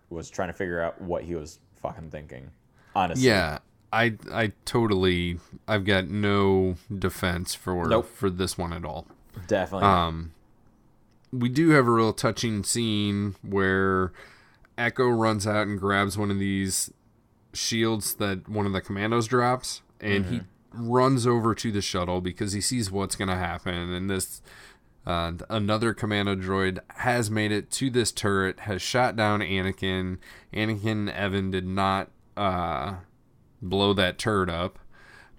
was trying to figure out what he was fucking thinking. Honestly. Yeah, I totally, I've got no defense Nope. for this one at all. Definitely. We do have a real touching scene where Echo runs out and grabs one of these shields that one of the commandos drops, and he runs over to the shuttle because he sees what's going to happen. And this another commando droid has made it to this turret, has shot down Anakin. Anakin and Evan did not blow that turret up,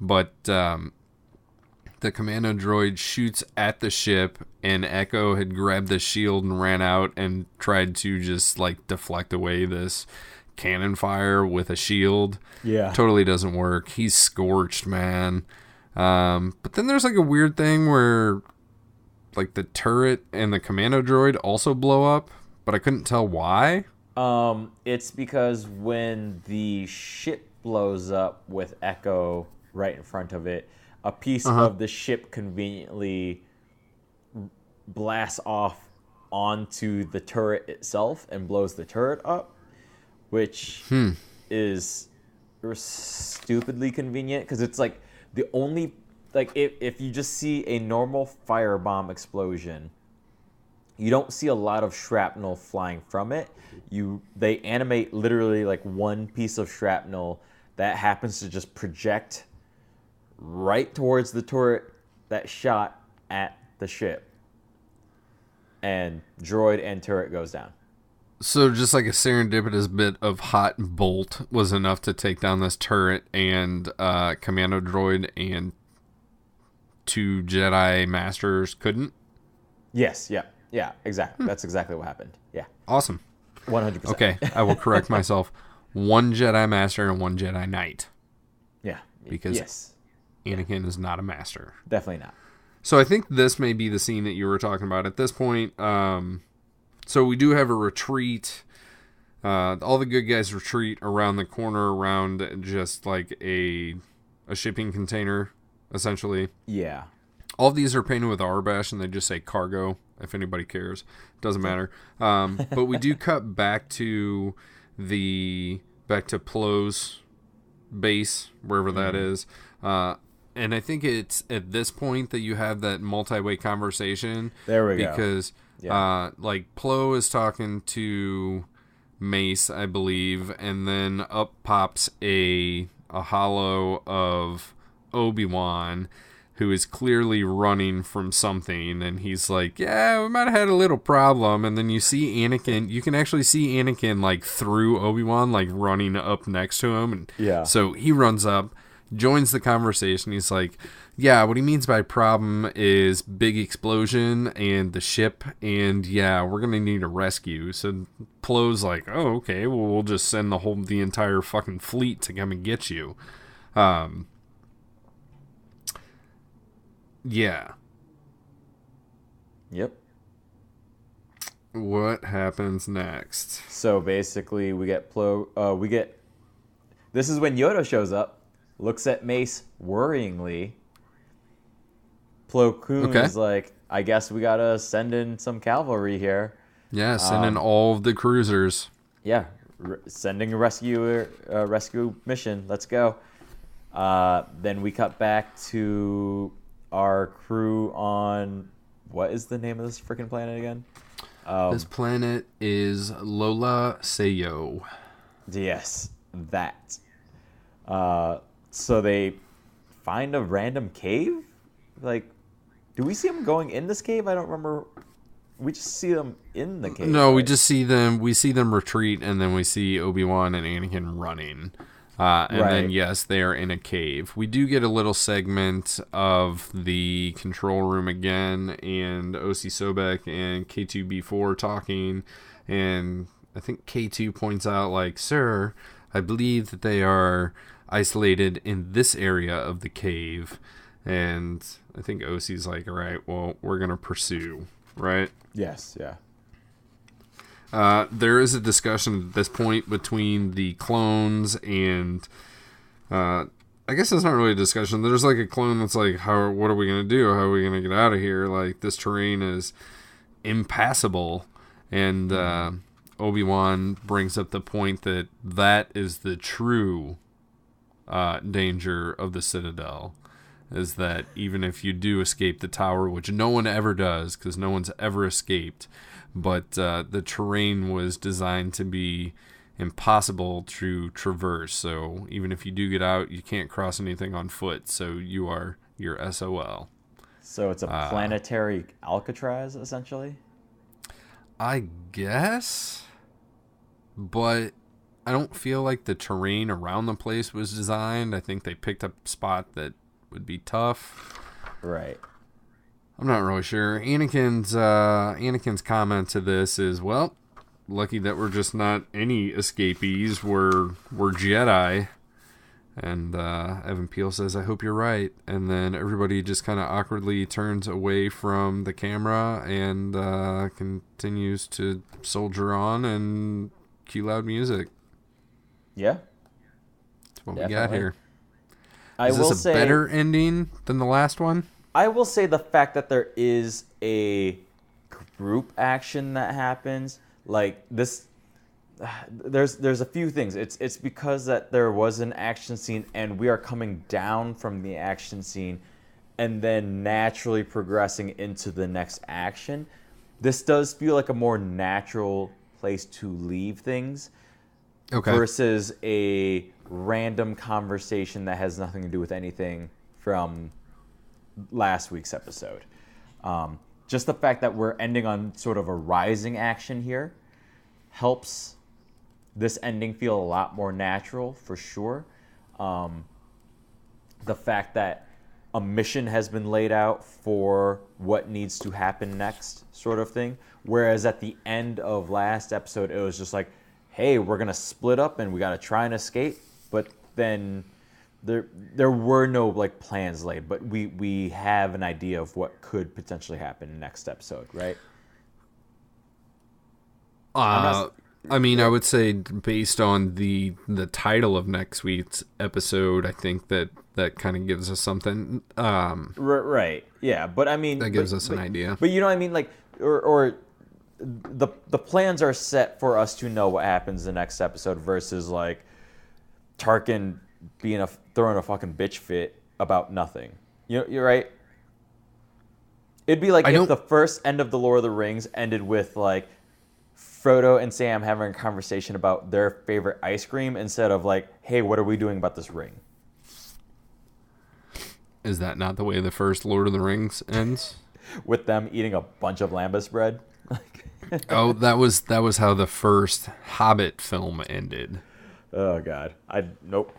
but the commando droid shoots at the ship, and Echo had grabbed the shield and ran out and tried to just like deflect away this cannon fire with a shield. Yeah. Totally doesn't work. He's scorched, man. But then there's like a weird thing where like the turret and the commando droid also blow up, but I couldn't tell why. It's because when the ship blows up with Echo right in front of it, a piece of the ship conveniently blasts off onto the turret itself and blows the turret up, which is stupidly convenient because it's like the only, like if you just see a normal firebomb explosion, you don't see a lot of shrapnel flying from it. They animate literally like one piece of shrapnel that happens to just project right towards the turret that shot at the ship, and droid and turret goes down. So just like a serendipitous bit of hot bolt was enough to take down this turret and commando droid, and 2 Jedi Masters couldn't? Yes, yeah, exactly. That's exactly what happened. Yeah. Awesome. 100%. Okay, I will correct myself. 1 Jedi Master and 1 Jedi Knight. Yeah. Because yes. Anakin is not a master. Definitely not. So I think this may be the scene that you were talking about. At this point, so we do have a retreat. All the good guys retreat around the corner around just like a shipping container, essentially. Yeah. All of these are painted with Arbash, and they just say cargo, if anybody cares. Doesn't matter. But we do cut back to Plo's base, wherever that is. And I think it's at this point that you have that multi-way conversation. There we go. Because like Plo is talking to Mace, I believe, and then up pops a holo of Obi-Wan, who is clearly running from something, and he's like, yeah, we might have had a little problem. And then you see Anakin, you can actually see Anakin like through Obi-Wan, like running up next to him. And so he runs up, joins the conversation. He's like, yeah, what he means by problem is big explosion and the ship, and yeah, we're gonna need a rescue. So Plo's like, oh, okay, well, we'll just send the entire fucking fleet to come and get you. Yeah. Yep. What happens next? So basically, we get Plo. This is when Yoda shows up, looks at Mace worryingly. Plo Koon is like, I guess we gotta send in some cavalry here. Yeah, send in all of the cruisers. Yeah, sending a rescue mission. Let's go. Then we cut back to our crew on, what is the name of this freaking planet again? This planet is Lola Seyo. Yes, that. So they find a random cave? Like, do we see them going in this cave? I don't remember. We just see them in the cave. No, right? we just see them. We see them retreat, and then we see Obi-Wan and Anakin running. Then, yes, they are in a cave. We do get a little segment of the control room again, and O.C. Sobek and K2B4 talking, and I think K2 points out, like, sir, I believe that they are isolated in this area of the cave, and I think O.C.'s like, all right, well, we're going to pursue, right? Yes, yeah. There is a discussion at this point between the clones and I guess that's not really a discussion. There's like a clone that's like, what are we gonna do? How are we gonna get out of here? Like, this terrain is impassable, and Obi-Wan brings up the point that is the true danger of the Citadel, is that even if you do escape the tower, which no one ever does, because no one's ever escaped, but the terrain was designed to be impossible to traverse. So even if you do get out, you can't cross anything on foot. So you're SOL. So it's a planetary Alcatraz, essentially? I guess. But I don't feel like the terrain around the place was designed. I think they picked up a spot that would be tough. Right. I'm not really sure. Anakin's comment to this is, well, lucky that we're just not any escapees. We're Jedi. And Evan Piell says, I hope you're right. And then everybody just kind of awkwardly turns away from the camera and continues to soldier on and cue loud music. Yeah. That's what we got here. Is this a better ending than the last one? I will say the fact that there is a group action that happens, like this, there's a few things. It's because that there was an action scene and we are coming down from the action scene and then naturally progressing into the next action. This does feel like a more natural place to leave things versus a random conversation that has nothing to do with anything from last week's episode. Just the fact that we're ending on sort of a rising action here helps this ending feel a lot more natural, for sure. The fact that a mission has been laid out for what needs to happen next, sort of thing. Whereas at the end of last episode, it was just like, hey, we're going to split up and we got to try and escape. But then there were no like plans laid, but we have an idea of what could potentially happen next episode, right? I mean, I would say based on the title of next week's episode, I think that kind of gives us something. Right. Yeah, but I mean, that gives us an idea. But you know what I mean, like, or the plans are set for us to know what happens the next episode versus like Tarkin throwing a fucking bitch fit about nothing. You're right. It'd be like if the first end of the Lord of the Rings ended with like Frodo and Sam having a conversation about their favorite ice cream instead of like, hey, what are we doing about this ring? Is that not the way the first Lord of the Rings ends? With them eating a bunch of lambus bread? Oh, that was how the first Hobbit film ended. Oh God, nope.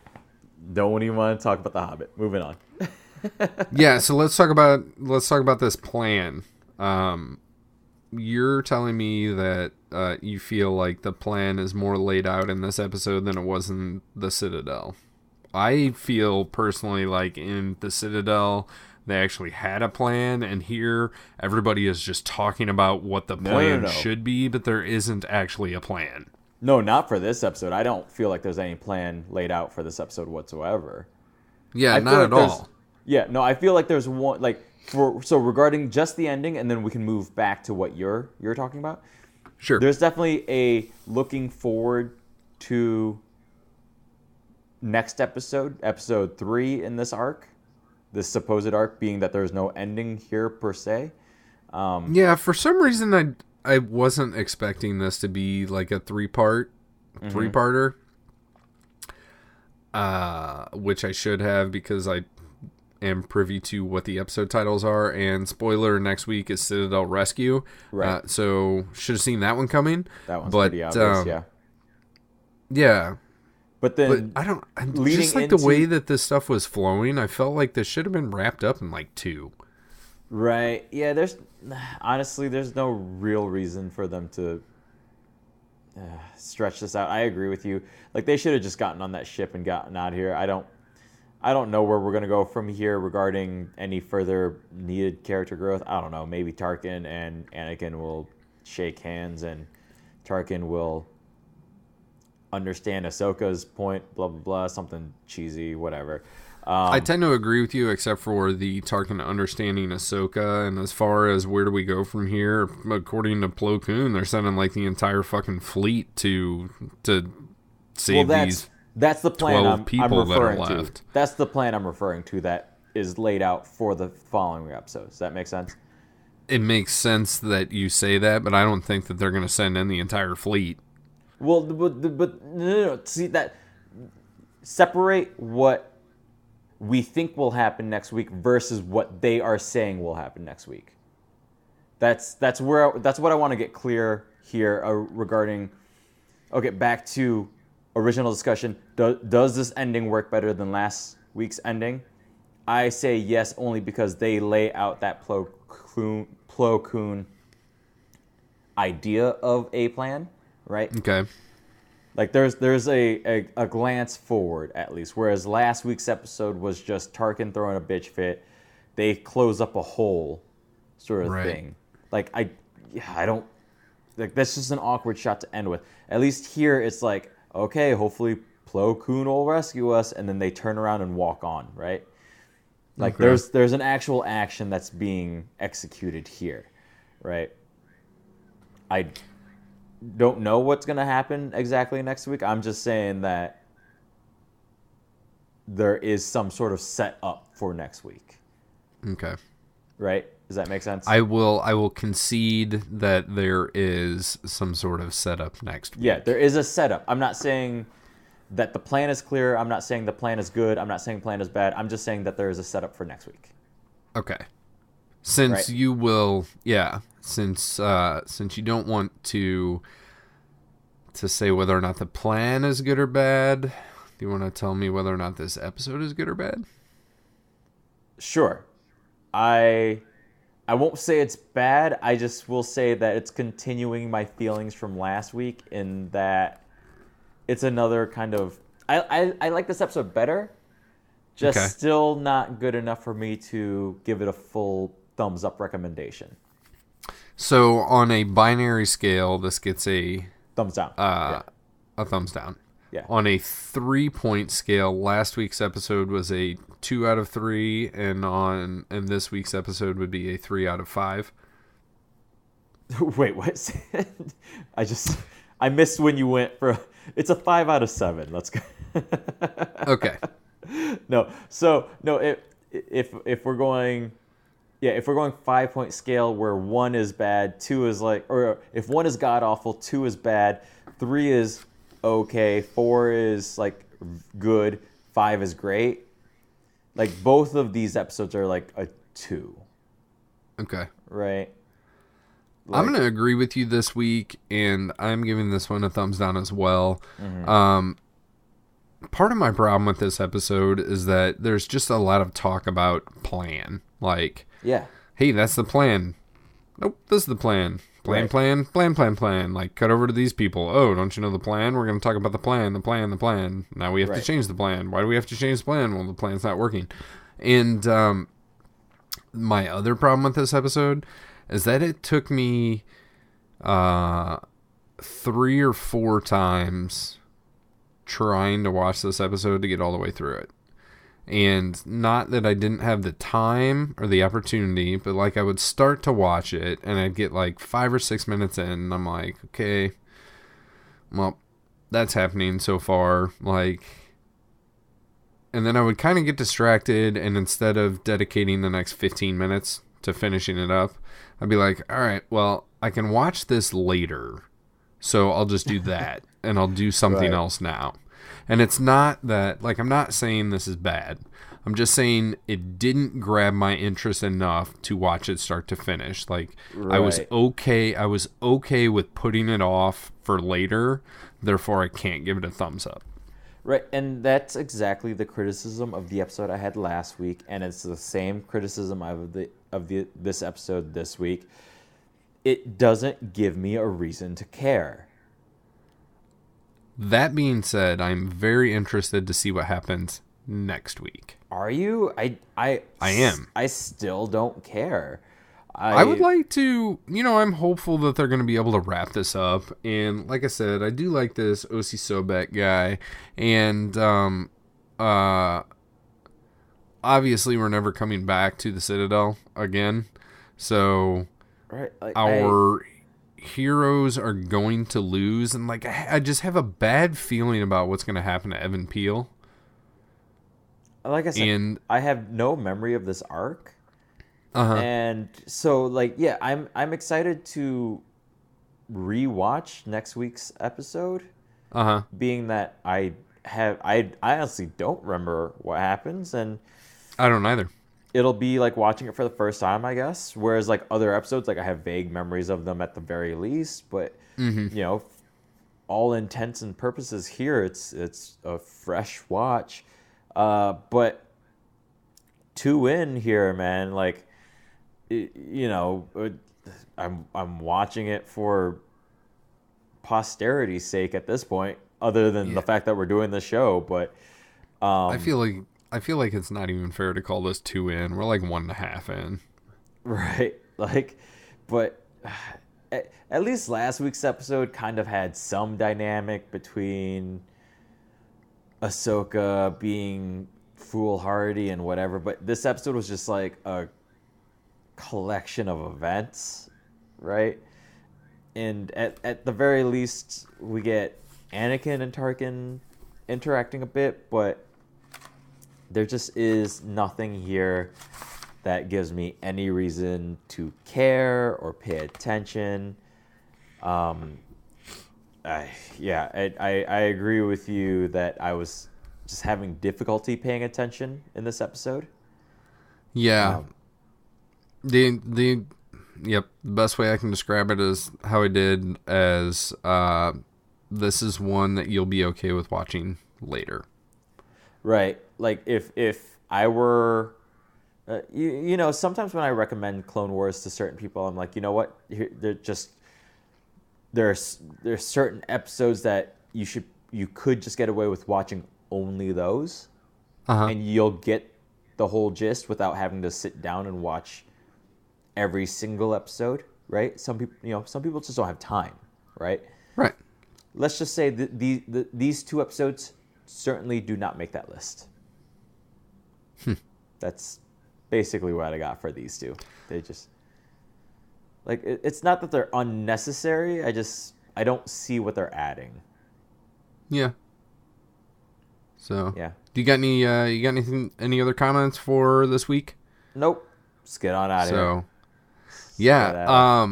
Don't even want to talk about the Hobbit. Moving on. Yeah, so let's talk about this plan. You're telling me that you feel like the plan is more laid out in this episode than it was in the Citadel. I feel personally like in the Citadel they actually had a plan, and here everybody is just talking about what the plan should be, but there isn't actually a plan. No, not for this episode. I don't feel like there's any plan laid out for this episode whatsoever. Yeah, not at all. Yeah, no, I feel like there's one, like, so regarding just the ending, and then we can move back to what you're talking about. Sure. There's definitely a looking forward to next episode, episode 3 in this arc, this supposed arc, being that there's no ending here per se. Yeah, for some reason I wasn't expecting this to be like a three-parter, which I should have because I am privy to what the episode titles are. And spoiler, next week is Citadel Rescue. Right. So should have seen that one coming. That one's pretty obvious, yeah. Yeah. But then, just like the way that this stuff was flowing, I felt like this should have been wrapped up in like 2. Right. Yeah, there's no real reason for them to stretch this out. I agree with you. Like, they should have just gotten on that ship and gotten out of here. I don't know where we're going to go from here regarding any further needed character growth. I don't know. Maybe Tarkin and Anakin will shake hands and Tarkin will understand Ahsoka's point, blah, blah, blah, something cheesy, whatever. I tend to agree with you, except for the Tarkin understanding Ahsoka, and as far as where do we go from here, according to Plo Koon, they're sending like the entire fucking fleet to save these. That's the plan 12 people I'm referring that are to. left. That's the plan I'm referring to that is laid out for the following episodes. Does that make sense? It makes sense that you say that, but I don't think that they're going to send in the entire fleet. Well, but no. See that separate what we think will happen next week versus what they are saying will happen next week. That's what I want to get clear here regarding. Okay, back to original discussion. Does this ending work better than last week's ending? I say yes, only because they lay out that Plo Koon idea of a plan, right? Okay. Like there's a glance forward at least, whereas last week's episode was just Tarkin throwing a bitch fit. They close up a hole, sort of thing. Like I don't like that's just an awkward shot to end with. At least here it's like, okay, hopefully Plo Koon will rescue us, and then they turn around and walk on, right? Like there's an actual action that's being executed here, right? I don't know what's going to happen exactly next week. I'm just saying that there is some sort of setup for next week. Okay. Right? Does that make sense? I will concede that there is some sort of setup next week. Yeah, there is a setup. I'm not saying that the plan is clear. I'm not saying the plan is good. I'm not saying the plan is bad. I'm just saying that there is a setup for next week. Okay. Since you will, since you don't want to say whether or not the plan is good or bad, do you want to tell me whether or not this episode is good or bad? Sure. I won't say it's bad. I just will say that it's continuing my feelings from last week in that it's another kind of... I like this episode better, just still not good enough for me to give it a full thumbs up recommendation. So on a binary scale, this gets a... Thumbs down. A thumbs down. Yeah. On a 3-point scale, last week's episode was a 2 out of 3, and this week's episode would be a 3 out of 5. Wait, what? I missed when you went for. It's a 5 out of 7. Let's go. Okay. No. So no. If we're going. Yeah, if we're going 5-point scale where 1 is bad, 2 is like, or if 1 is god awful, 2 is bad, 3 is okay, 4 is like good, 5 is great. Like both of these episodes are like a 2. Okay. Right. Like, I'm going to agree with you this week, and I'm giving this one a thumbs down as well. Mm-hmm. Part of my problem with this episode is that there's just a lot of talk about plan. Like, hey, that's the plan. Nope, this is the plan. Plan. Like, cut over to these people. Oh, don't you know the plan? We're going to talk about the plan. Now we have to change the plan. Why do we have to change the plan? Well, the plan's not working. And my other problem with this episode is that it took me 3 or 4 times trying to watch this episode to get all the way through it. And not that I didn't have the time or the opportunity, but like I would start to watch it and I'd get like 5 or 6 minutes in and I'm like, okay, well, that's happening so far. Like, and then I would kind of get distracted, and instead of dedicating the next 15 minutes to finishing it up, I'd be like, all right, well, I can watch this later, so I'll just do that, and I'll do something else now. And it's not that, like, I'm not saying this is bad. I'm just saying it didn't grab my interest enough to watch it start to finish. Like, I was okay with putting it off for later, therefore I can't give it a thumbs up. Right, and that's exactly the criticism of the episode I had last week, and it's the same criticism of this episode this week. It doesn't give me a reason to care. That being said, I'm very interested to see what happens next week. Are you? I am. I still don't care. I would like to, I'm hopeful that they're going to be able to wrap this up. And like I said, I do like this O.C. Sobek guy. And obviously we're never coming back to the Citadel again. So Right. our heroes are going to lose. And, like, I just have a bad feeling about what's going to happen to Evan Piell. Like I said, And I have no memory of this arc. uh-huh. And so, like, yeah, I'm excited to rewatch next week's episode. Uh-huh. Being that I honestly don't remember what happens, and I don't either. it'll be like watching it for the first time, I guess. Whereas like other episodes, like I have vague memories of them at the very least, but you know, all intents and purposes here, it's a fresh watch. But 2 in here, man, like you know, I'm watching it for posterity's sake at this point, other than the fact that we're doing the show. But I feel like it's not even fair to call this 2 in. We're like 1.5 in. Right. Like, but at least last week's episode kind of had some dynamic between Ahsoka being foolhardy and whatever. But this episode was just like a collection of events, right? And at the very least, we get Anakin and Tarkin interacting a bit, but there just is nothing here that gives me any reason to care or pay attention. I agree with you that I was just having difficulty paying attention in this episode. Yeah. The best way I can describe it is how I did as this is one that you'll be okay with watching later. Right. Like if I were, you know, sometimes when I recommend Clone Wars to certain people, I'm like, you know what, there's certain episodes that you could just get away with watching only those, and you'll get the whole gist without having to sit down and watch every single episode, right? Some people just don't have time, right? Right. Let's just say that these 2 episodes certainly do not make that list. That's basically what I got for these 2. They just, like, it's not that they're unnecessary. I don't see what they're adding. Yeah. So yeah. Do you got any other comments for this week? Nope. Let's get on out of here. So yeah,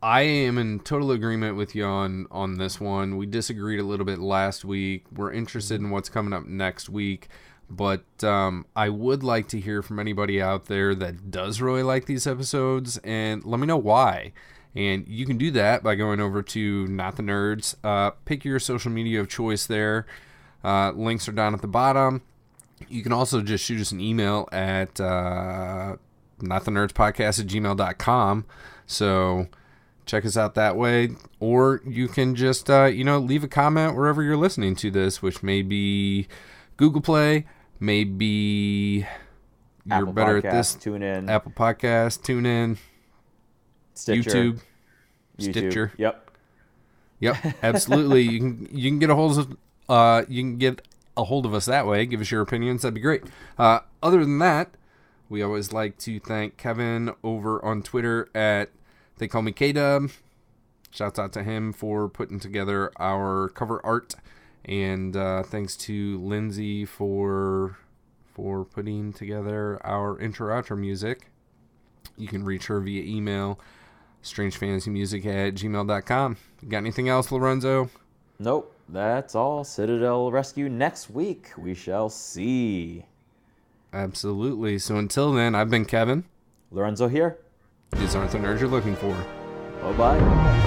I am in total agreement with you on this one. We disagreed a little bit last week. We're interested in what's coming up next week, but I would like to hear from anybody out there that does really like these episodes, and let me know why. And you can do that by going over to Not the Nerds. Pick your social media of choice there. Links are down at the bottom. You can also just shoot us an email at notthenerdspodcast@gmail.com. So check us out that way. Or you can just, leave a comment wherever you're listening to this, which may be Google Play, maybe you're Apple better Podcast, at this. Tune in. Apple Podcast, Tune In, Stitcher. YouTube, Stitcher. Yep, absolutely. You can get a hold of us that way. Give us your opinions. That'd be great. Other than that, we always like to thank Kevin over on Twitter at They Call Me K-Dub. Shouts out to him for putting together our cover art, and thanks to Lindsay for putting together our intro-outro music. You can reach her via email, strangefantasymusic@gmail.com. Got anything else, Lorenzo? Nope. That's all. Citadel Rescue next week. We shall see. Absolutely. So until then, I've been Kevin. Lorenzo here. These aren't the nerds you're looking for. Bye-bye.